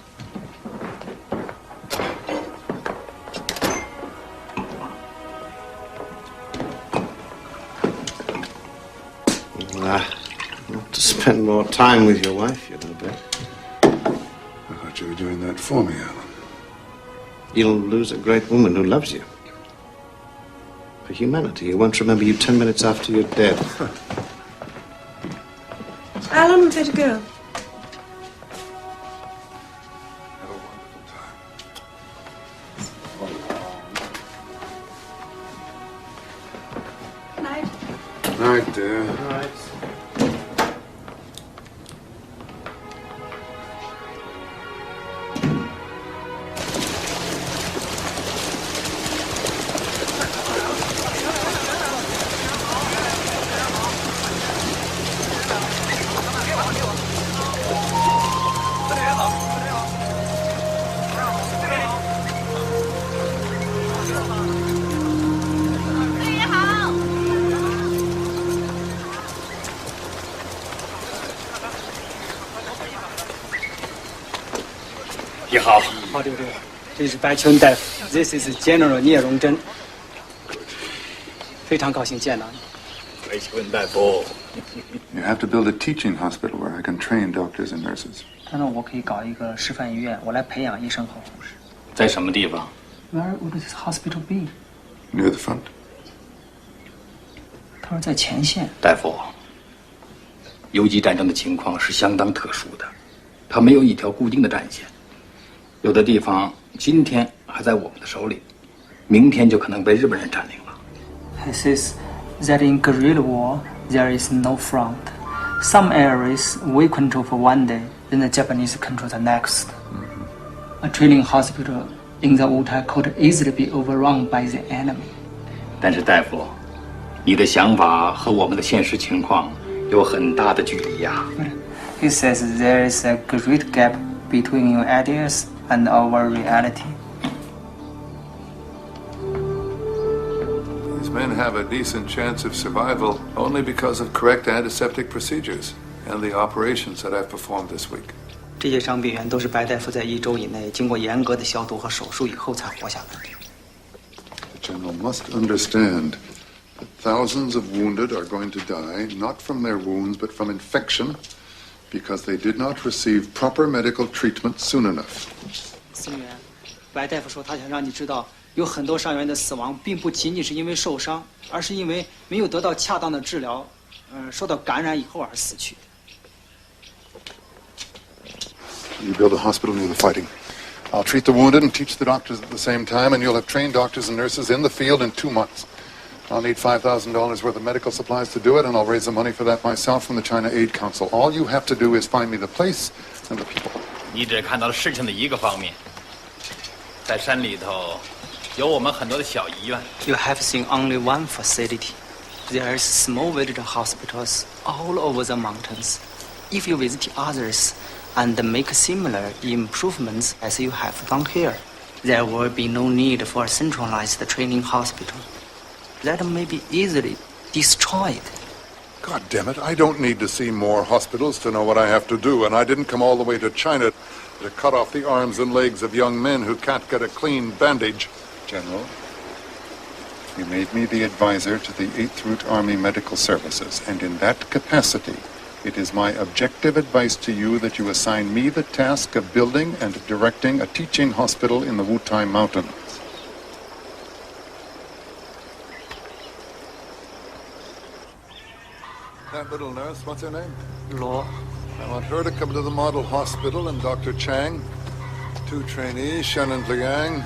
I want to spend more time with your wife, you know, Beth. I thought you were doing that for me, Alan. You'll lose a great woman who loves you. For humanity, who won't remember you 10 minutes after you're dead. Alan, we'd better go. Night, dear. Night.好，对对，这是白秋大夫 ，This is General 聂荣臻，非常高兴见到你。白秋大夫 You have to build a teaching hospital where I can train doctors and nurses. 他说我可以搞一个示范医院，我来培养医生和护士。在什么地方 Where would this hospital be？ Near the front. 他说在前线。大夫，游击战争的情况是相当特殊的，它没有一条固定的战线，有的地方今天还在我们的手里，明天就可能被日本人占领了。He says that in guerrilla war there is no front. Some areas we control for one day, then the Japanese control the next. A training hospital in the Wutai could easily be overrun by the enemy. 但是大夫，你的想法和我们的现实情况有很大的距离呀。He says there is a great gap between your ideas and our reality. These men have a decent chance of survival only because of correct antiseptic procedures and the operations that I've performed this week. 这些伤病员都是白大夫在1周以内经过严格的消毒和手术以后才活下来的。The general must understand that thousands of wounded are going to die, not from their wounds, but from infection, because they did not receive proper medical treatment soon enough. 司令员，白大夫说他想让你知道，有很多伤员的死亡并不仅仅是因为受伤，而是因为没有得到恰当的治疗，受到感染以后而死去。You build a hospital near the fighting. I'll treat the wounded and teach the doctors at the same time, and you'll have trained doctors and nurses in the field in 2 months. I'll need $5,000 worth of medical supplies to do it, and I'll raise the money for that myself from the China Aid Council. All you have to do is find me the place and the people. 你只看到了事情的一个方面，在山里头有我们很多的小医院。 You have seen only one facility. There is small village hospitals all over the mountains. If you visit others, and make similar improvements as you have done here. There will be no need for a centralized training hospital. That may be easily destroyed. God damn it, I don't need to see more hospitals to know what I have to do, and I didn't come all the way to China to cut off the arms and legs of young men who can't get a clean bandage. General, you made me the advisor to the 8th Route Army Medical Services, and in that capacity, it is my objective advice to you that you assign me the task of building and directing a teaching hospital in the Wutai Mountains. That little nurse, what's her name? Law. I want her to come to the model hospital and Dr. Chang. 2 trainees, Shen and Liang.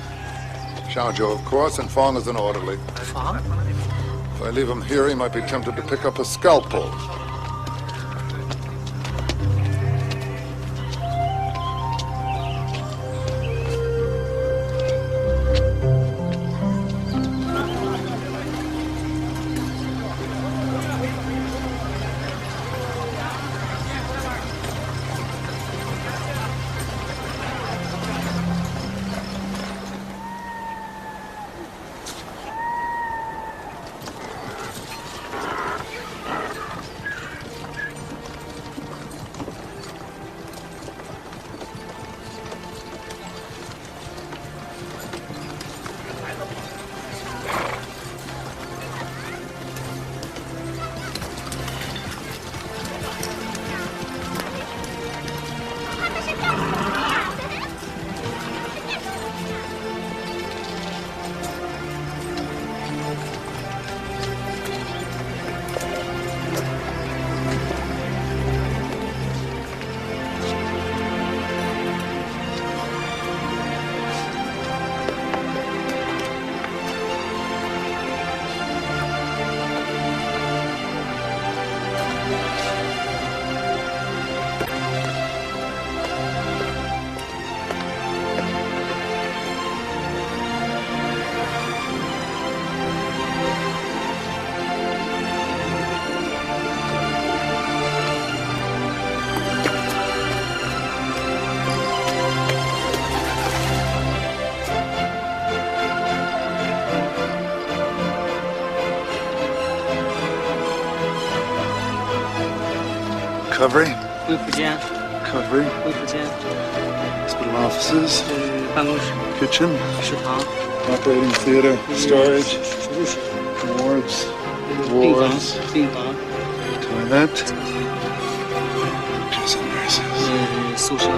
Xiaozhou, of course, and Fong is an orderly. Fong? If I leave him here, he might be tempted to pick up a scalpel. Recovery. 恢复间。 Recovery. 恢复间。 Hospital offices. 办公室。 Kitchen. 食堂。 Operating theater. Storage. Wards. Wards. 病房。 Toilet. Doctors and nurses. 宿舍。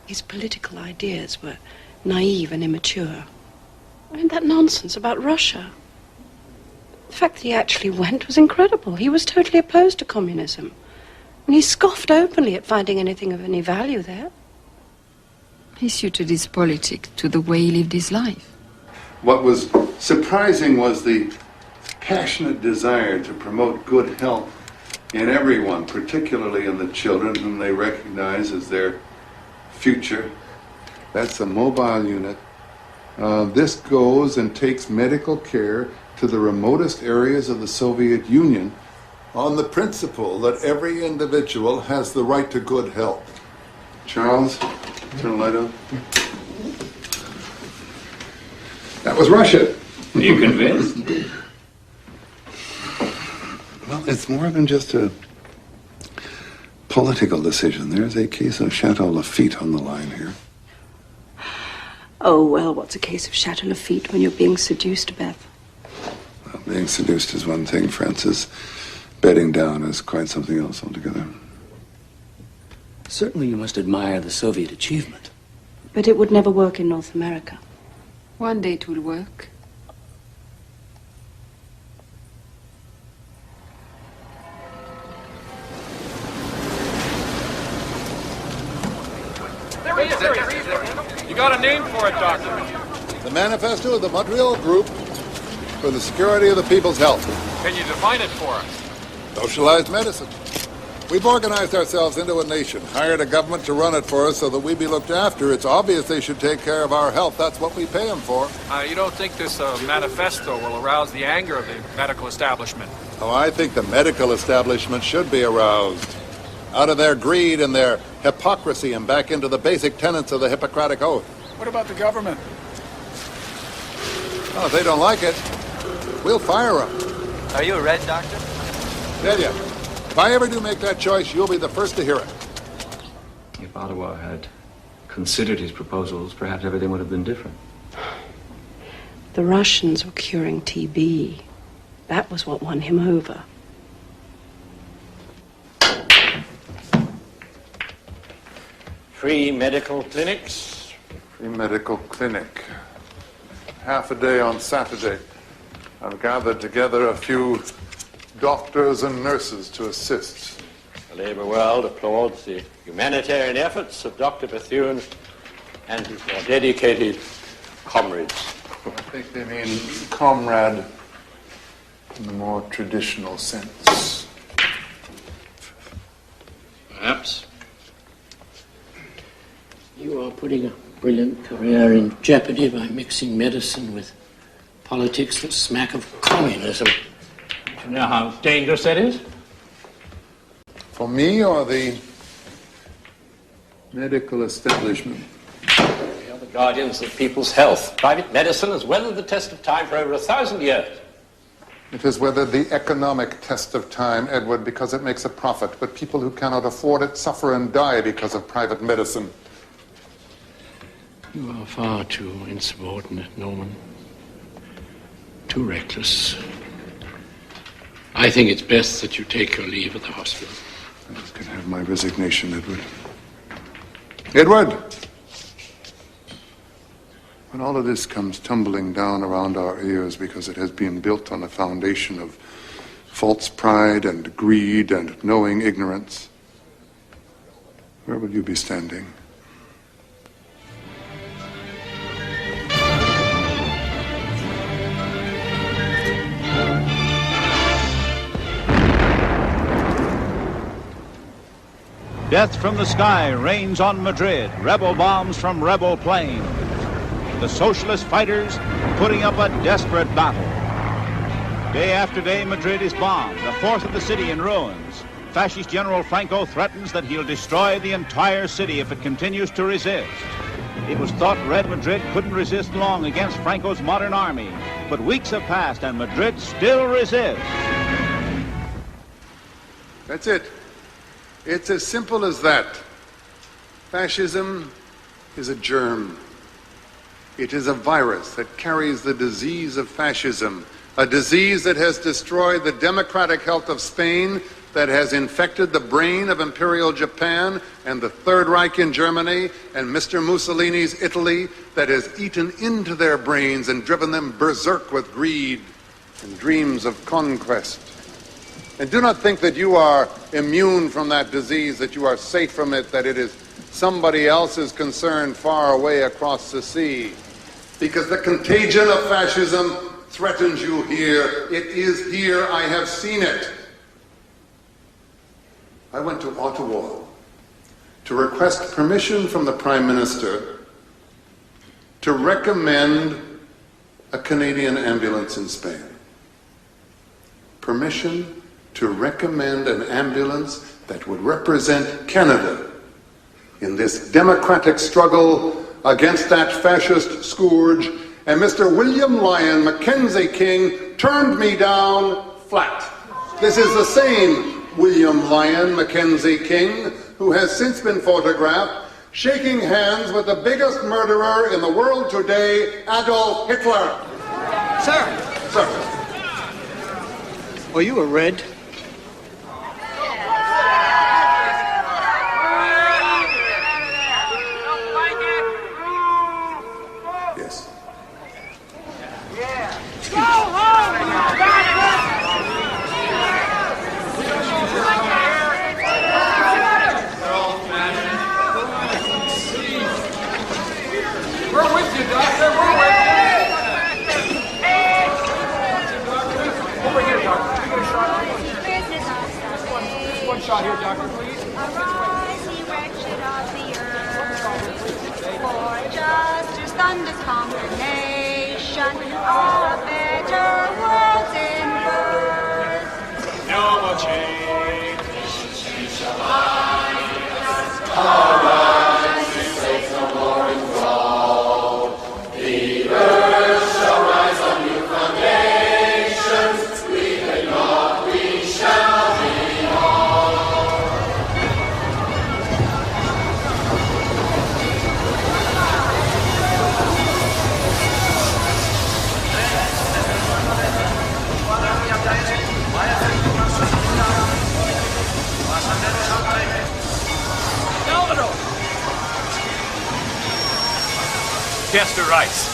His political ideas were naive and immature. I mean, that nonsense about Russia. The fact that he actually went was incredible. He was totally opposed to communism. And he scoffed openly at finding anything of any value there. He suited his politics to the way he lived his life. What was surprising was the passionate desire to promote good health in everyone, particularly in the children whom they recognize as their future. That's a mobile unit. This goes and takes medical care to the remotest areas of the Soviet Union on the principle that every individual has the right to good health. Charles, turn the light on. That was Russia. Are you convinced? Well, it's more than just a political decision. There's a case of Chateau Lafitte on the line here. Oh, well, what's a case of Chateau Lafitte when you're being seduced, Beth? Well, being seduced is one thing, Francis. Bedding down is quite something else altogether. Certainly you must admire the Soviet achievement. But it would never work in North America. One day it will work. There he is. You got a name for it, Doctor? The Manifesto of the Montreal Group for the Security of the People's Health. Can you define it for us? Socialized medicine. We've organized ourselves into a nation, hired a government to run it for us so that we be looked after. It's obvious they should take care of our health. That's what we pay them for. You don't think this manifesto will arouse the anger of the medical establishment? Oh, I think the medical establishment should be aroused. Out of their greed and their hypocrisy and back into the basic tenets of the Hippocratic Oath. What about the government? Well, if they don't like it, we'll fire them. Are you a red doctor? Tell you, if I ever do make that choice, you'll be the first to hear it. If Ottawa had considered his proposals, perhaps everything would have been different. The Russians were curing TB. That was what won him over. Free medical clinics. Free medical clinic. Half a day on Saturday. I've gathered together a few doctors and nurses to assist. The labor world applauds the humanitarian efforts of Dr. Bethune and his more dedicated comrades. I think they mean comrade in the more traditional sense. Perhaps. You are putting a brilliant career in jeopardy by mixing medicine with politics that smack of communism. Do you know how dangerous that is? For me or the medical establishment? We are the guardians of people's health. Private medicine has weathered the test of time for over 1,000 years. It has weathered the economic test of time, Edward, because it makes a profit. But people who cannot afford it suffer and die because of private medicine. You are far too insubordinate, Norman. Too reckless. I think it's best that you take your leave of the hospital. I just can have my resignation, Edward. Edward! When all of this comes tumbling down around our ears because it has been built on a foundation of false pride and greed and knowing ignorance, where will you be standing? Death from the sky rains on Madrid, rebel bombs from rebel planes. The socialist fighters putting up a desperate battle. Day after day, Madrid is bombed, a fourth of the city in ruins. Fascist General Franco threatens that he'll destroy the entire city if it continues to resist. It was thought Red Madrid couldn't resist long against Franco's modern army, but weeks have passed and Madrid still resists. That's it. It's as simple as that. Fascism is a germ. It is a virus that carries the disease of fascism, a disease that has destroyed the democratic health of Spain, that has infected the brain of Imperial Japan and the Third Reich in Germany and Mr. Mussolini's Italy, that has eaten into their brains and driven them berserk with greed and dreams of conquest. And do not think that you are immune from that disease, that you are safe from it, that it is somebody else's concern far away across the sea. Because the contagion of fascism threatens you here. It is here. I have seen it. I went to Ottawa to request permission from the Prime Minister to recommend a Canadian ambulance in Spain. Permission to recommend an ambulance that would represent Canada in this democratic struggle against that fascist scourge, and Mr. William Lyon Mackenzie King turned me down flat. This is the same William Lyon Mackenzie King who has since been photographed shaking hands with the biggest murderer in the world today, Adolf Hitler. Sir! Sir. Are you a Red? Yes. Go home! We're with you, Doctor. We're with you. Over here, Doctor. Can we get a shot? Just one shot here, Doctor, please. Arise, ye wretched of the earth, for justice thunders condemnation, a better world's in birth. No more change. Arise, the saints no more enthralled. The earth shall rise on new foundations. We may not, we shall be all. Chester Rice.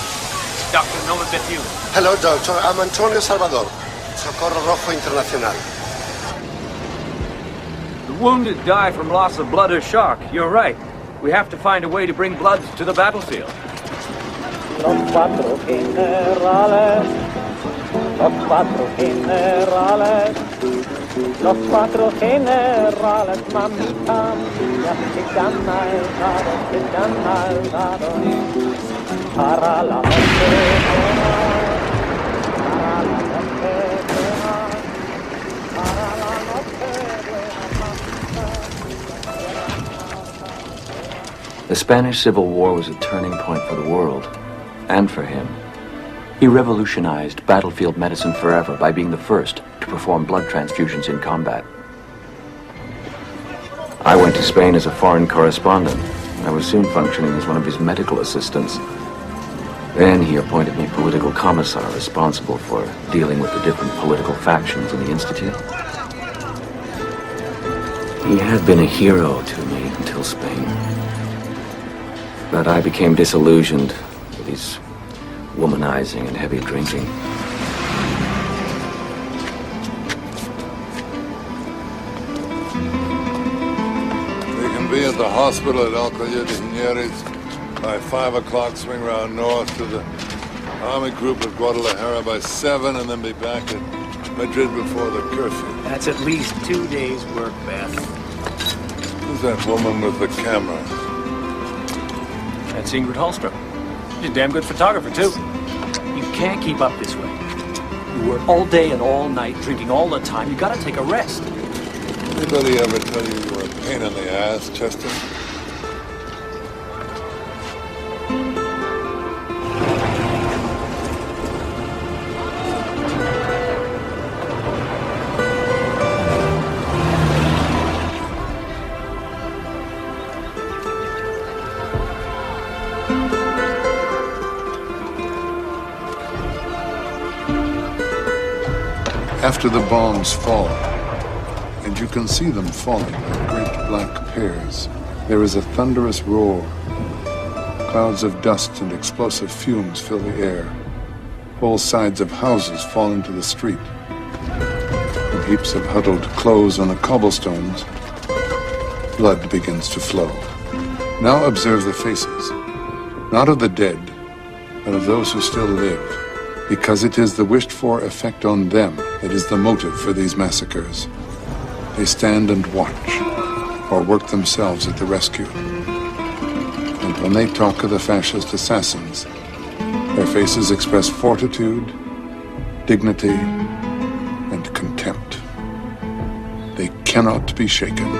Dr. Nolan Bethune. Hello, Doctor. I'm Antonio Salvador. Socorro Rojo Internacional. The wounded die from loss of blood or shock. You're right. We have to find a way to bring blood to the battlefield. Los cuatro generales, mamita mía, que han maldado, para la muerte The Spanish Civil War was a turning point for the world, and for him. He revolutionized battlefield medicine forever by being the first to perform blood transfusions in combat. I went to Spain as a foreign correspondent. I was soon functioning as one of his medical assistants. Then he appointed me political commissar responsible for dealing with the different political factions in the Institute. He had been a hero to me until Spain. But I became disillusioned with his womanizing and heavy drinking. We can be at the hospital at Alcalá de Henares by 5 o'clock, swing round north to the army group at Guadalajara by 7, and then be back at Madrid before the curfew. That's at least 2 days' work, Beth. Who's that woman with the camera? That's Ingrid Hallstrom. She's a damn good photographer, too. You can't keep up this way. You work all day and all night, drinking all the time. You gotta take a rest. Anybody ever tell you you were a pain in the ass, Chester? After the bombs fall, and you can see them falling like great black pears, there is a thunderous roar. Clouds of dust and explosive fumes fill the air. Whole sides of houses fall into the street. In heaps of huddled clothes on the cobblestones, blood begins to flow. Now observe the faces, not of the dead, but of those who still live. because it is the wished-for effect on them that is the motive for these massacres. They stand and watch, or work themselves at the rescue. And when they talk of the fascist assassins, their faces express fortitude, dignity, and contempt. They cannot be shaken.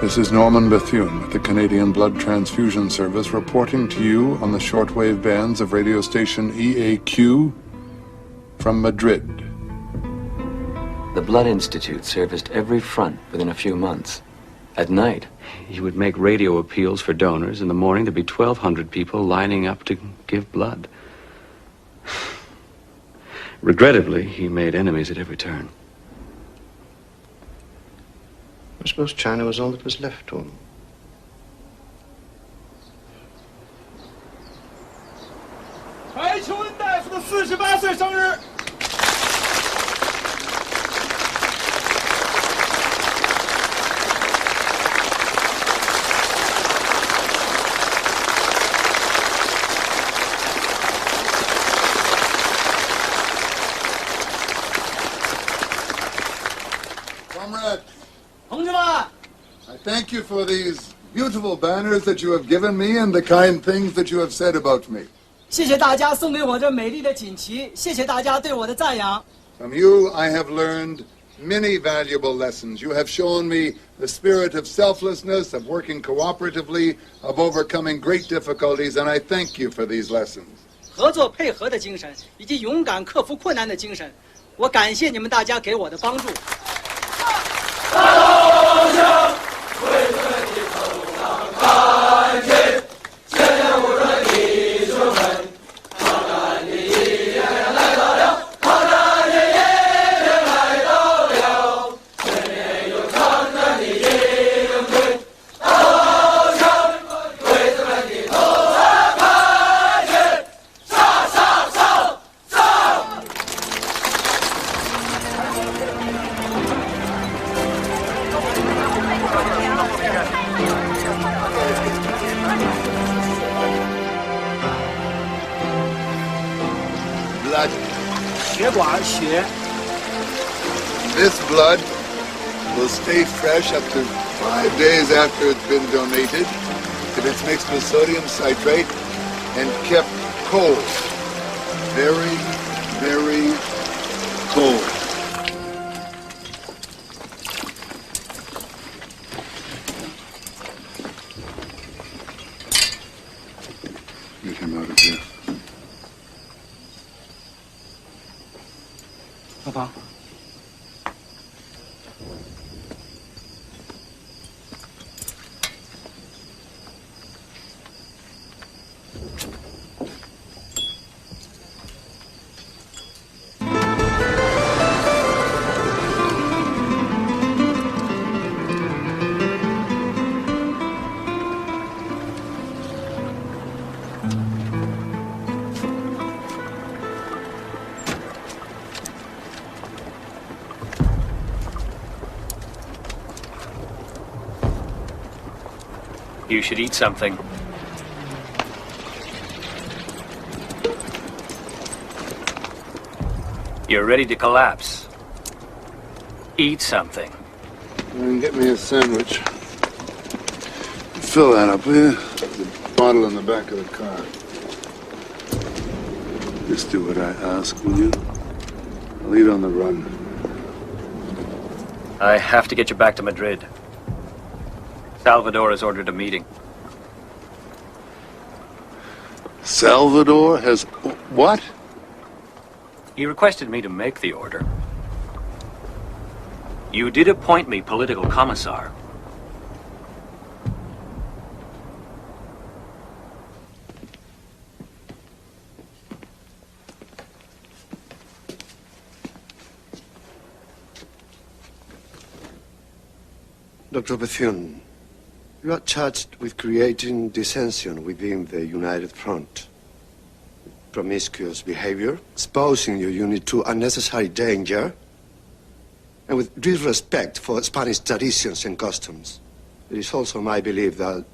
This is Norman Bethune with the Canadian Blood Transfusion Service reporting to you on the shortwave bands of radio station EAQ from Madrid. The Blood Institute serviced every front within a few months. At night, he would make radio appeals for donors. In the morning, there'd be 1,200 people lining up to give blood. Regrettably, he made enemies at every turn. I suppose China was all that was left to him. Comrade, I thank you for these beautiful banners that you have given me and the kind things that you have said about me. 谢谢大家送给我这美丽的锦旗，谢谢大家对我的赞扬。 From you, I have learned many valuable lessons. You have shown me the spirit of selflessness, of working cooperatively, of overcoming great difficulties, and I thank you for these lessons. 合作配合的精神以及勇敢克服困难的精神，我感谢你们大家给我的帮助。 Blood. 血管血。 This blood will stay fresh up to 5 days after it's been donated if it's mixed with sodium citrate and kept cold. Very, very cold. Get him out of here. 老婆。 You should eat something. You're ready to collapse. Eat something. And get me a sandwich. Fill that up, will you? The bottle in the back of the car. Just do what I ask, will you? I'll eat on the run. I have to get you back to Madrid. Salvador has ordered a meeting. Salvador has... what? He requested me to make the order. You did appoint me political commissar. Dr. Bethune, you are charged with creating dissension within the United Front. Promiscuous behavior, exposing your unit to unnecessary danger, and with disrespect for Spanish traditions and customs. It is also my belief that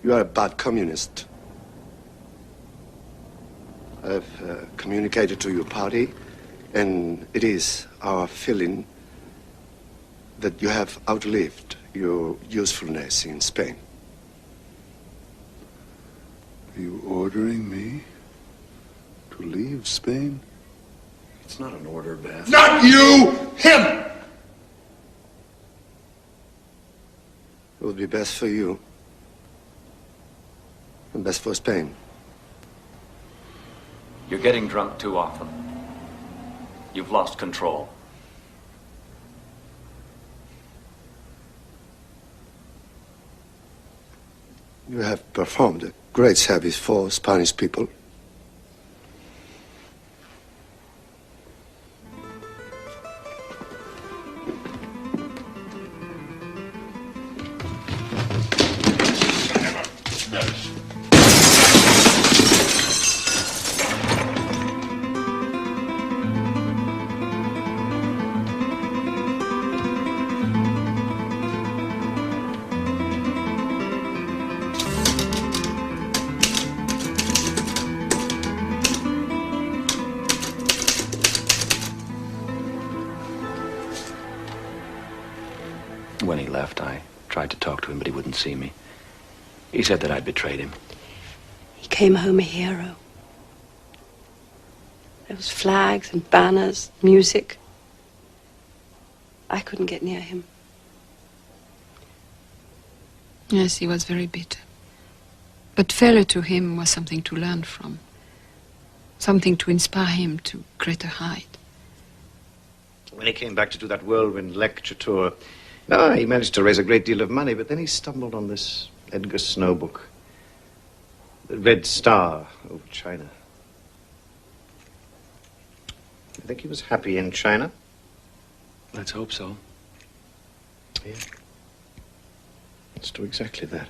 you are a bad communist. I've communicated to your party, and it is our feeling that you have outlived your usefulness in Spain. Are you ordering me to leave Spain? It's not an order, Beth. Not you! Him! It would be best for you and best for Spain. You're getting drunk too often. You've lost control. You have performed a great service for Spanish people. When he left, I tried to talk to him, but he wouldn't see me. He said that I'd betrayed him. He came home a hero. There was flags and banners, music. I couldn't get near him. Yes, he was very bitter. But failure to him was something to learn from. Something to inspire him to greater height. When he came back to do that whirlwind lecture tour, he managed to raise a great deal of money, but then he stumbled on this Edgar Snow book. The Red Star over China. I think he was happy in China. Let's hope so. Yeah. Let's do exactly that.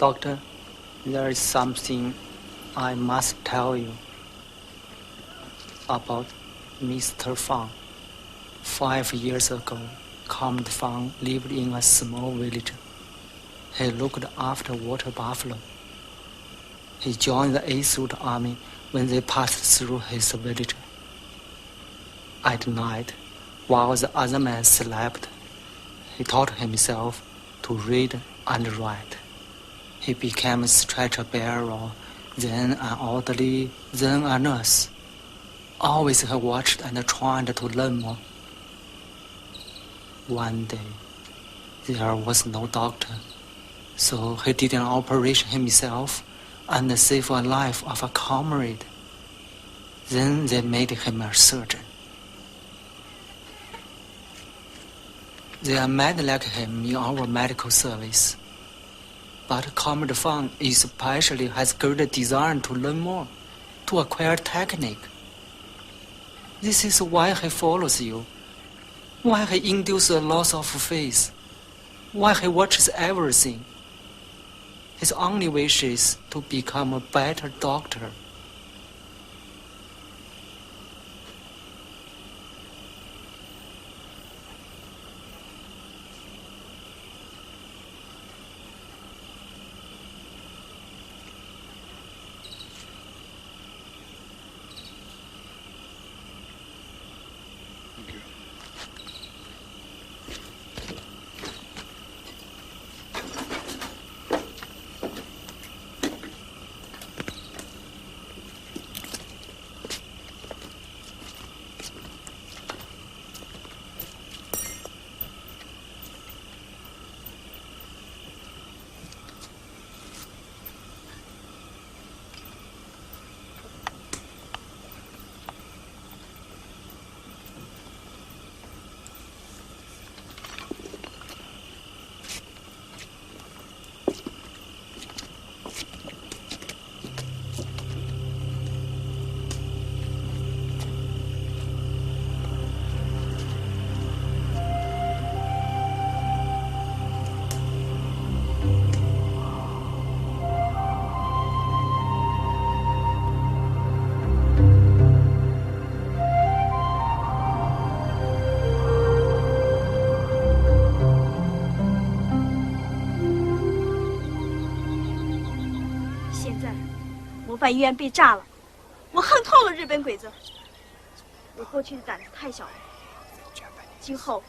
Doctor, there is something I must tell you about Mr. Fang. 5 years ago, Comrade Fang lived in a small village. He looked after water buffalo. He joined the 8th Route Army when they passed through his village. At night, while the other men slept, he taught himself to read and write. He became a stretcher bearer, then an orderly, then a nurse. Always he watched and tried to learn more. One day, there was no doctor, so he did an operation himself and saved the life of a comrade. Then they made him a surgeon. There are many like him in our medical service. But Comrade Fang especially has great desire to learn more, to acquire technique. This is why he follows you, why he induces a loss of faith, why he watches everything. His only wish is to become a better doctor.模范医院被炸了，我恨透了日本鬼子。我过去的胆子太小了，今后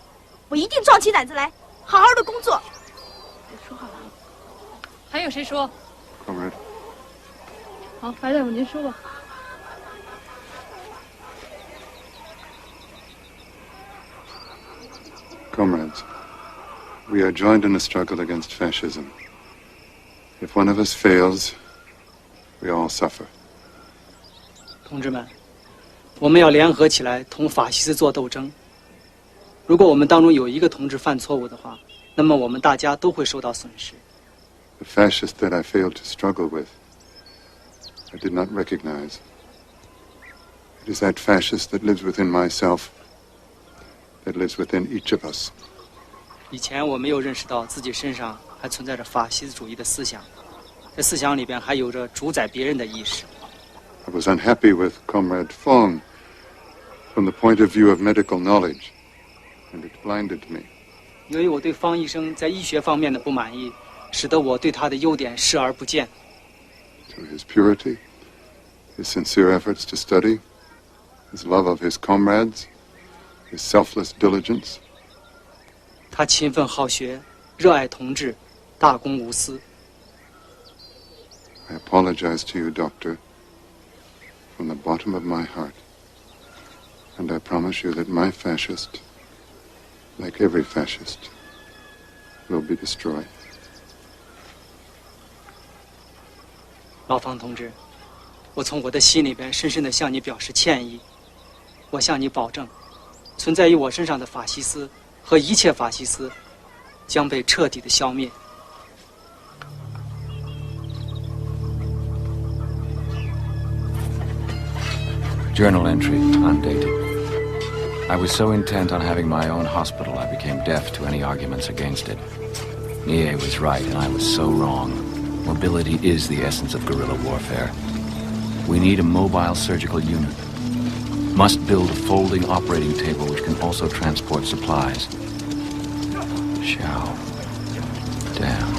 我一定壮起胆子来，好好的工作。我说好了。还有谁说？ Comrade. 好，白大夫您说吧。 Comrades, we are joined in a struggle against fascism. If one of us fails, we all suffer. 同志们，我们要联合起来同法西斯做斗争。如果我们当中有一个同志犯错误的话，那么我们大家都会受到损失。 The fascist that I failed to struggle with, I did not recognize. It is that fascist that lives within myself, that lives within each of us. 以前我没有认识到自己身上还存在着法西斯主义的思想，在思想里边还有着主宰别人的意识。 I was unhappy with Comrade Fong from the point of view of medical knowledge, and it blinded me. 由于我对方医生在医学方面的不满意，使得我对他的优点视而不见。 Through his purity, his sincere efforts to study, his love of his comrades, his selfless diligence. 他勤奋好学，热爱同志，大公无私。 I apologize to you, Doctor, from the bottom of my heart. And I promise you that my fascist, like every fascist, will be destroyed. 老方同志，我从我的心里边深深地向你表示歉意。我向你保证，存在于我身上的法西斯和一切法西斯将被彻底的消灭。 Journal entry, undated. I was so intent on having my own hospital, I became deaf to any arguments against it. Nie was right, and I was so wrong. Mobility is the essence of guerrilla warfare. We need a mobile surgical unit. Must build a folding operating table which can also transport supplies. Shao. Down.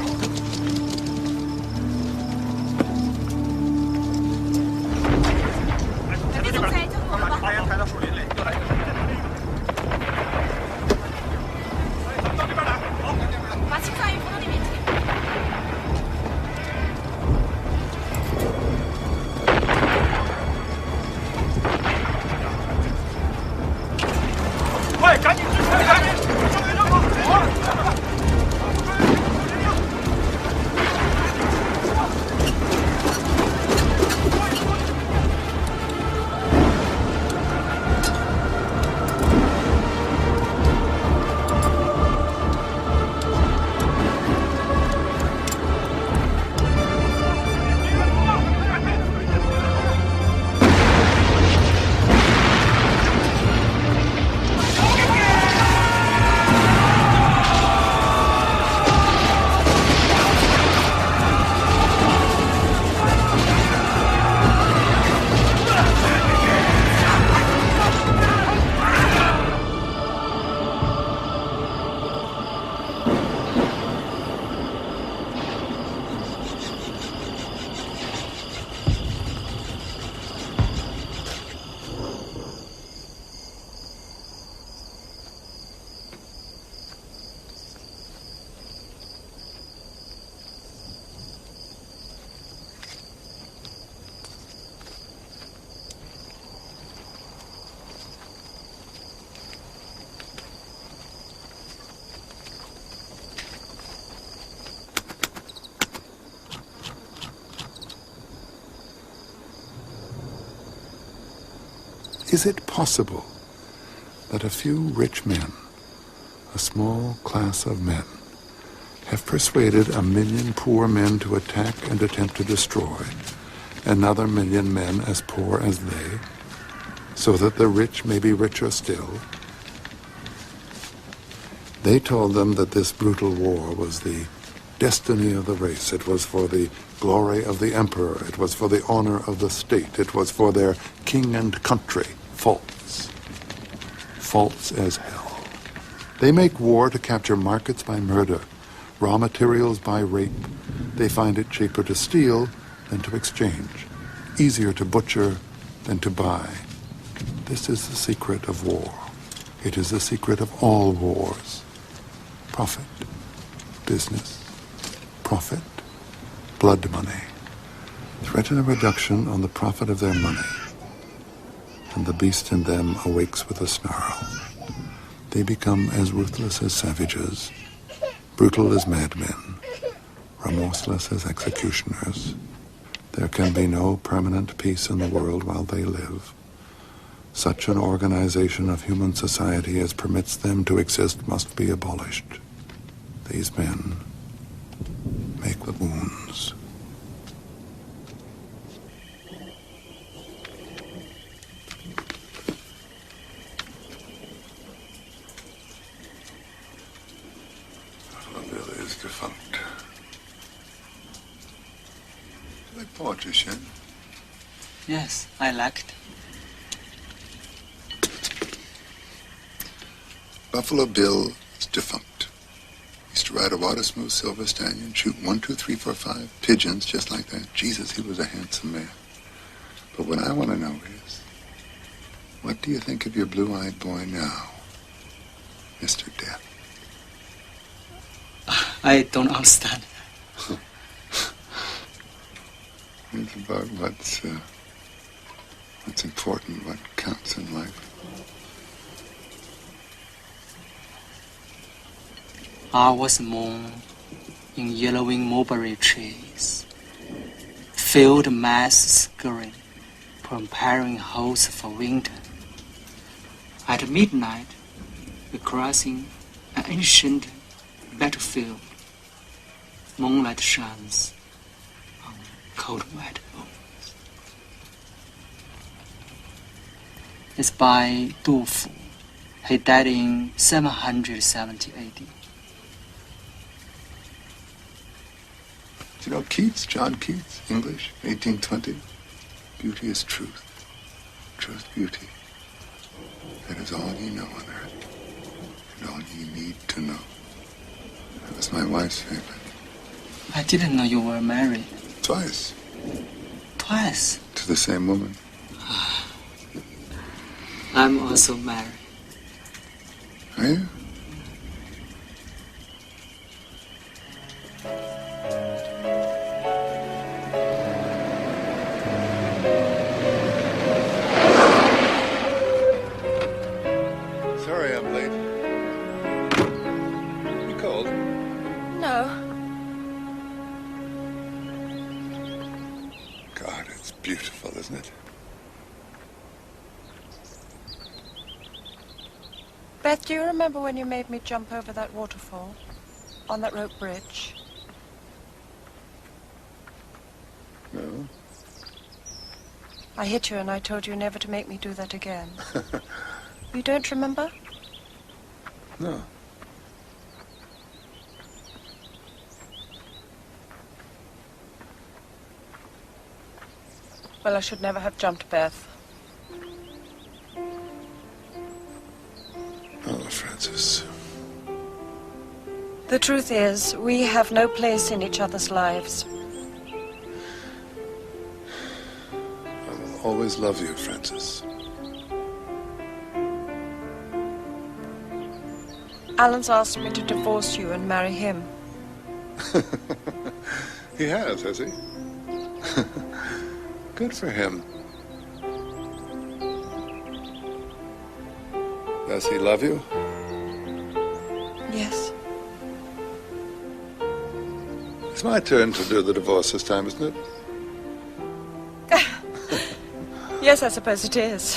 Is it possible that a few rich men, a small class of men, have persuaded 1 million poor men to attack and attempt to destroy another 1 million men as poor as they, so that the rich may be richer still? They told them that this brutal war was the destiny of the race. It was for the glory of the emperor. It was for the honor of the state. It was for their king and country. False. False as hell. They make war to capture markets by murder, raw materials by rape. They find it cheaper to steal than to exchange, easier to butcher than to buy. This is the secret of war. It is the secret of all wars. Profit, business, profit, blood money. Threaten a reduction on the profit of their money, and the beast in them awakes with a snarl. They become as ruthless as savages, brutal as madmen, remorseless as executioners. There can be no permanent peace in the world while they live. Such an organization of human society as permits them to exist must be abolished. These men make the wounds. Bill is defunct. The portrait, yeah? Yes, I liked. Buffalo Bill is defunct. He used to ride a water-smooth silver stallion, shoot 1, 2, 3, 4, 5 pigeons just like that. Jesus, he was a handsome man. But what I want to know is, what do you think of your blue-eyed boy now, Mr. Death? I don't understand. It's about what's important, what counts in life. I was mown in yellowing mulberry trees, field mass scurrying, preparing holes for winter. At midnight, we crossing an ancient battlefield. Moonlight shines on cold white bones. It's by Du Fu. He died in 770 AD. You know Keats, John Keats, English, 1820? Beauty is truth. Truth, beauty. That is all ye know on earth, and all ye need to know. That was my wife's favorite. I didn't know you were married. Twice. Twice? To the same woman. I'm also married. Are you? Sorry I'm late. You cold? No. God, it's beautiful, isn't it? Beth, do you remember when you made me jump over that waterfall on that rope bridge? No. I hit you and I told you never to make me do that again. You don't remember? No. Well, I should never have jumped, Beth. Oh, Francis. The truth is, we have no place in each other's lives. I will always love you, Francis. Alan's asked me to divorce you and marry him. He has he? Good for him. Does he love you? Yes. It's my turn to do the divorce this time, isn't it? Yes, I suppose it is.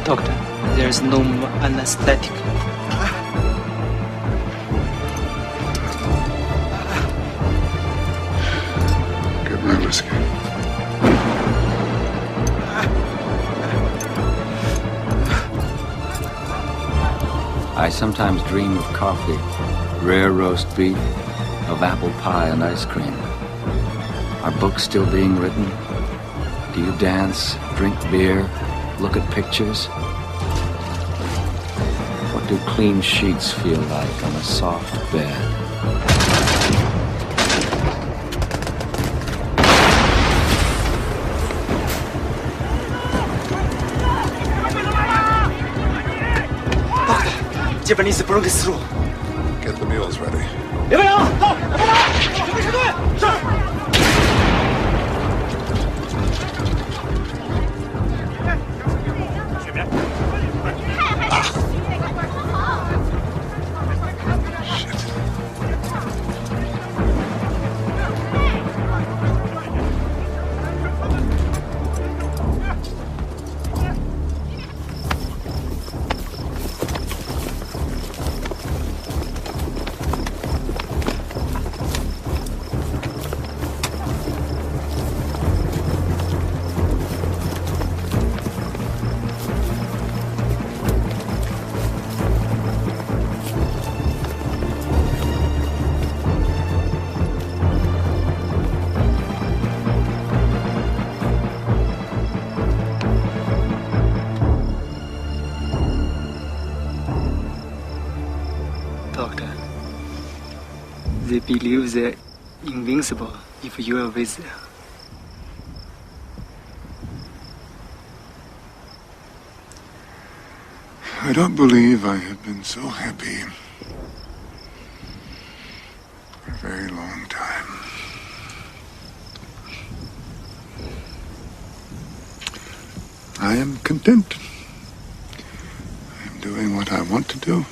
Doctor, there is no anesthetic. Give me whiskey. I sometimes dream of coffee, rare roast beef, of apple pie and ice cream. Are books still being written? Do you dance, drink beer, look at pictures? What do clean sheets feel like on a soft bed? Japanese Bronx through. Get the mules ready. 刘备阳，到，我们来，准备撤退。是。 They believe they're invincible if you are with them. I don't believe I have been so happy for a very long time. I am content. I am doing what I want to do.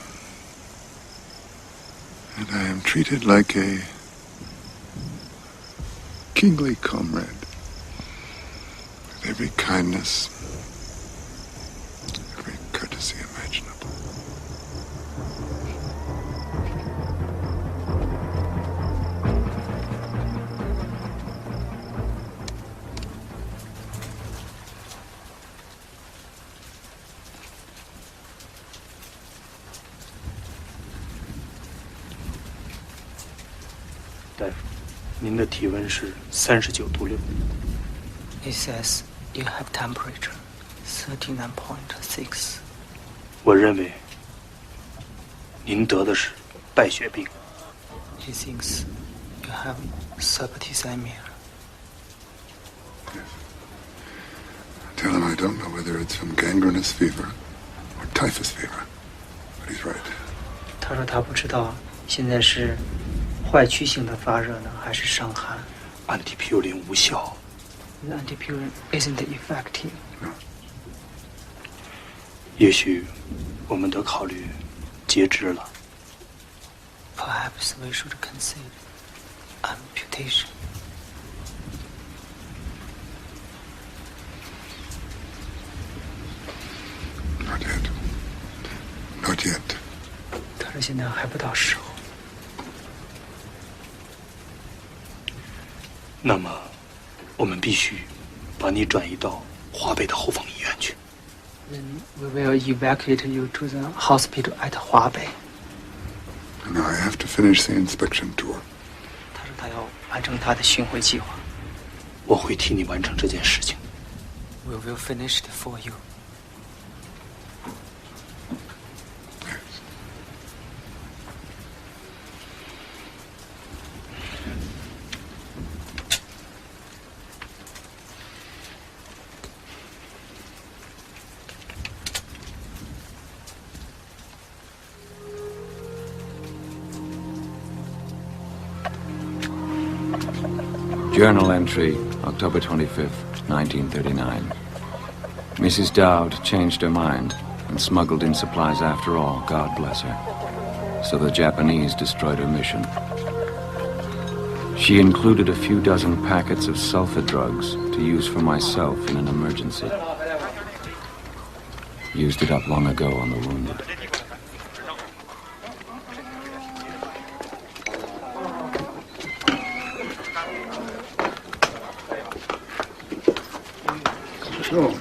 And I am treated like a kingly comrade. with every kindness, every courtesy imaginable. It says you have temperature 39.6. 我认为您得的是败血病。 He thinks you have septicemia. Tell him I don't know whether it's from gangrenous fever or typhus fever, but he's right. 他说他不知道现在是坏疽性的发热呢，还是伤寒。Antipurine 无效。The antipurine isn't effective. 也许我们得考虑截肢了。 Perhaps we should consider amputation. Not yet. Not yet. 他说现在还不到时候。那么，我们必须把你转移到华北的后方医院去。 Then we will evacuate you to the hospital at 华北。 Now I have to finish the inspection tour. 他说他要完成他的巡回计划。我会替你完成这件事情。 We will finish it for you. Journal entry, October 25th, 1939. Mrs. Dowd changed her mind and smuggled in supplies after all, God bless her. So the Japanese destroyed her mission. She included a few dozen packets of sulfa drugs to use for myself in an emergency. Used it up long ago on the wounded. So,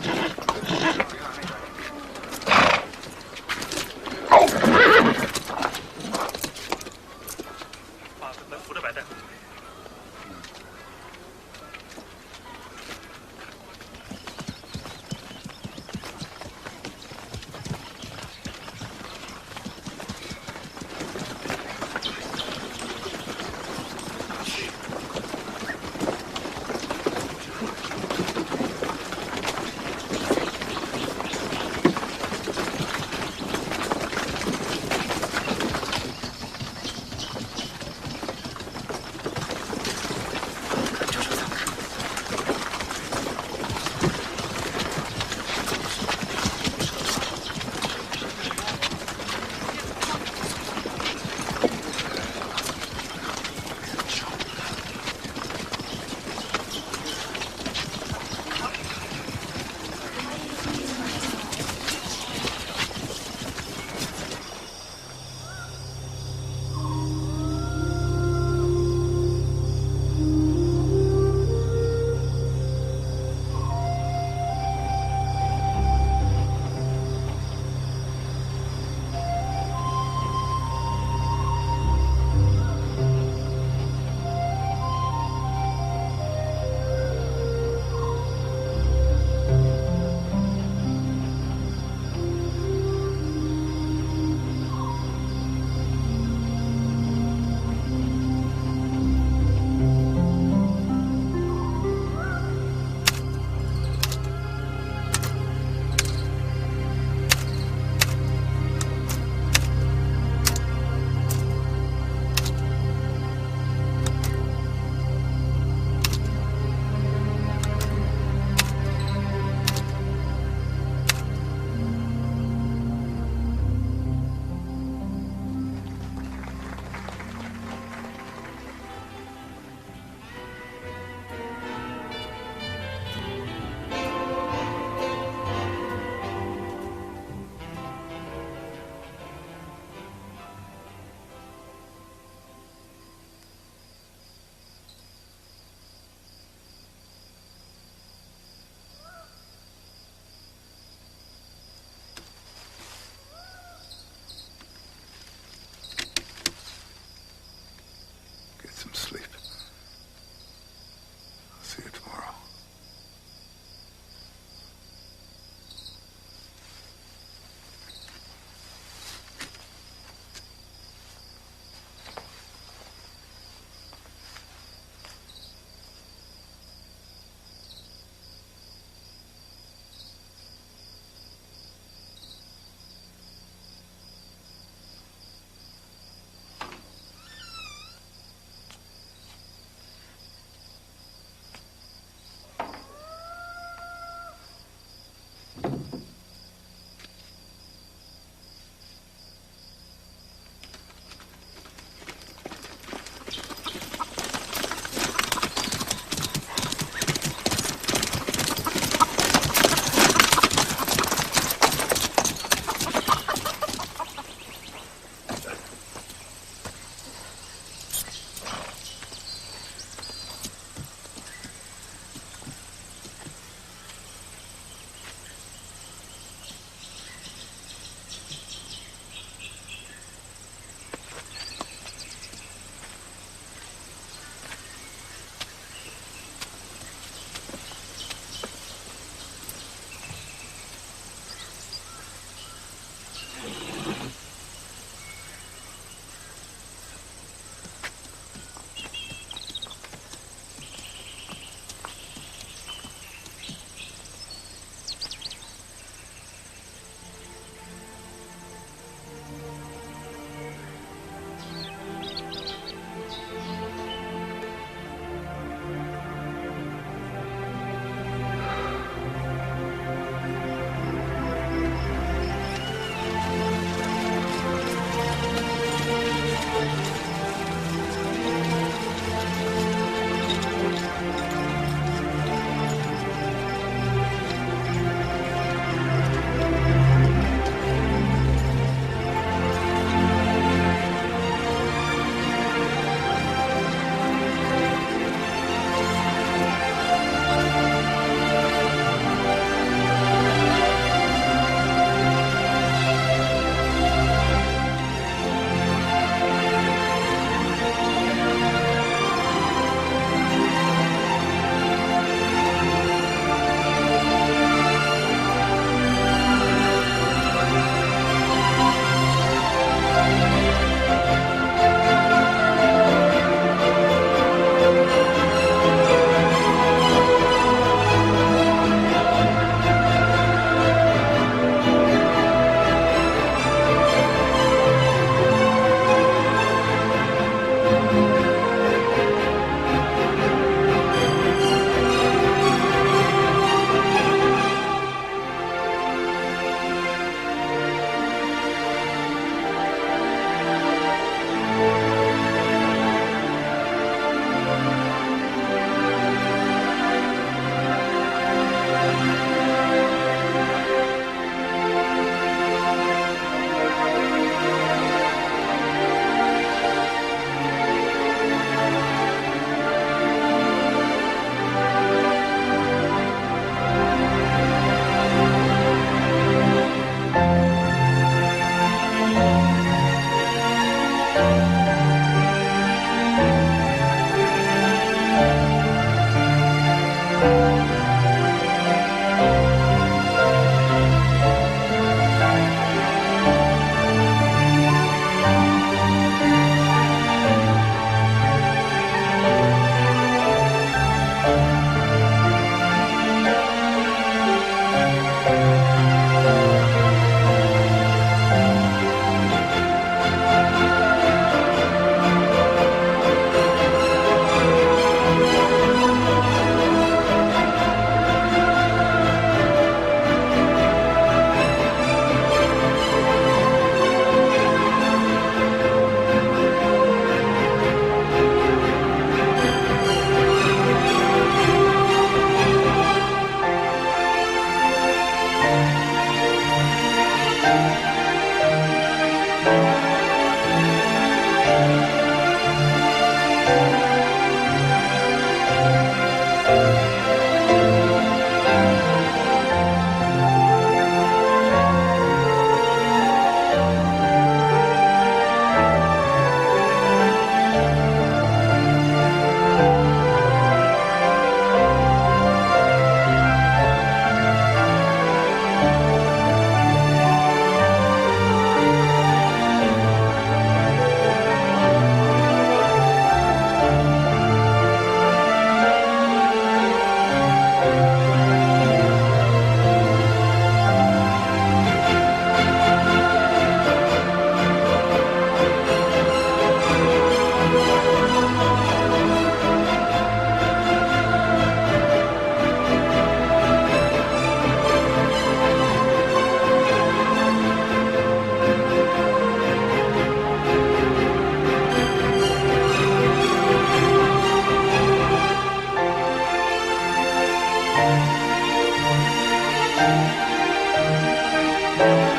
Thank you.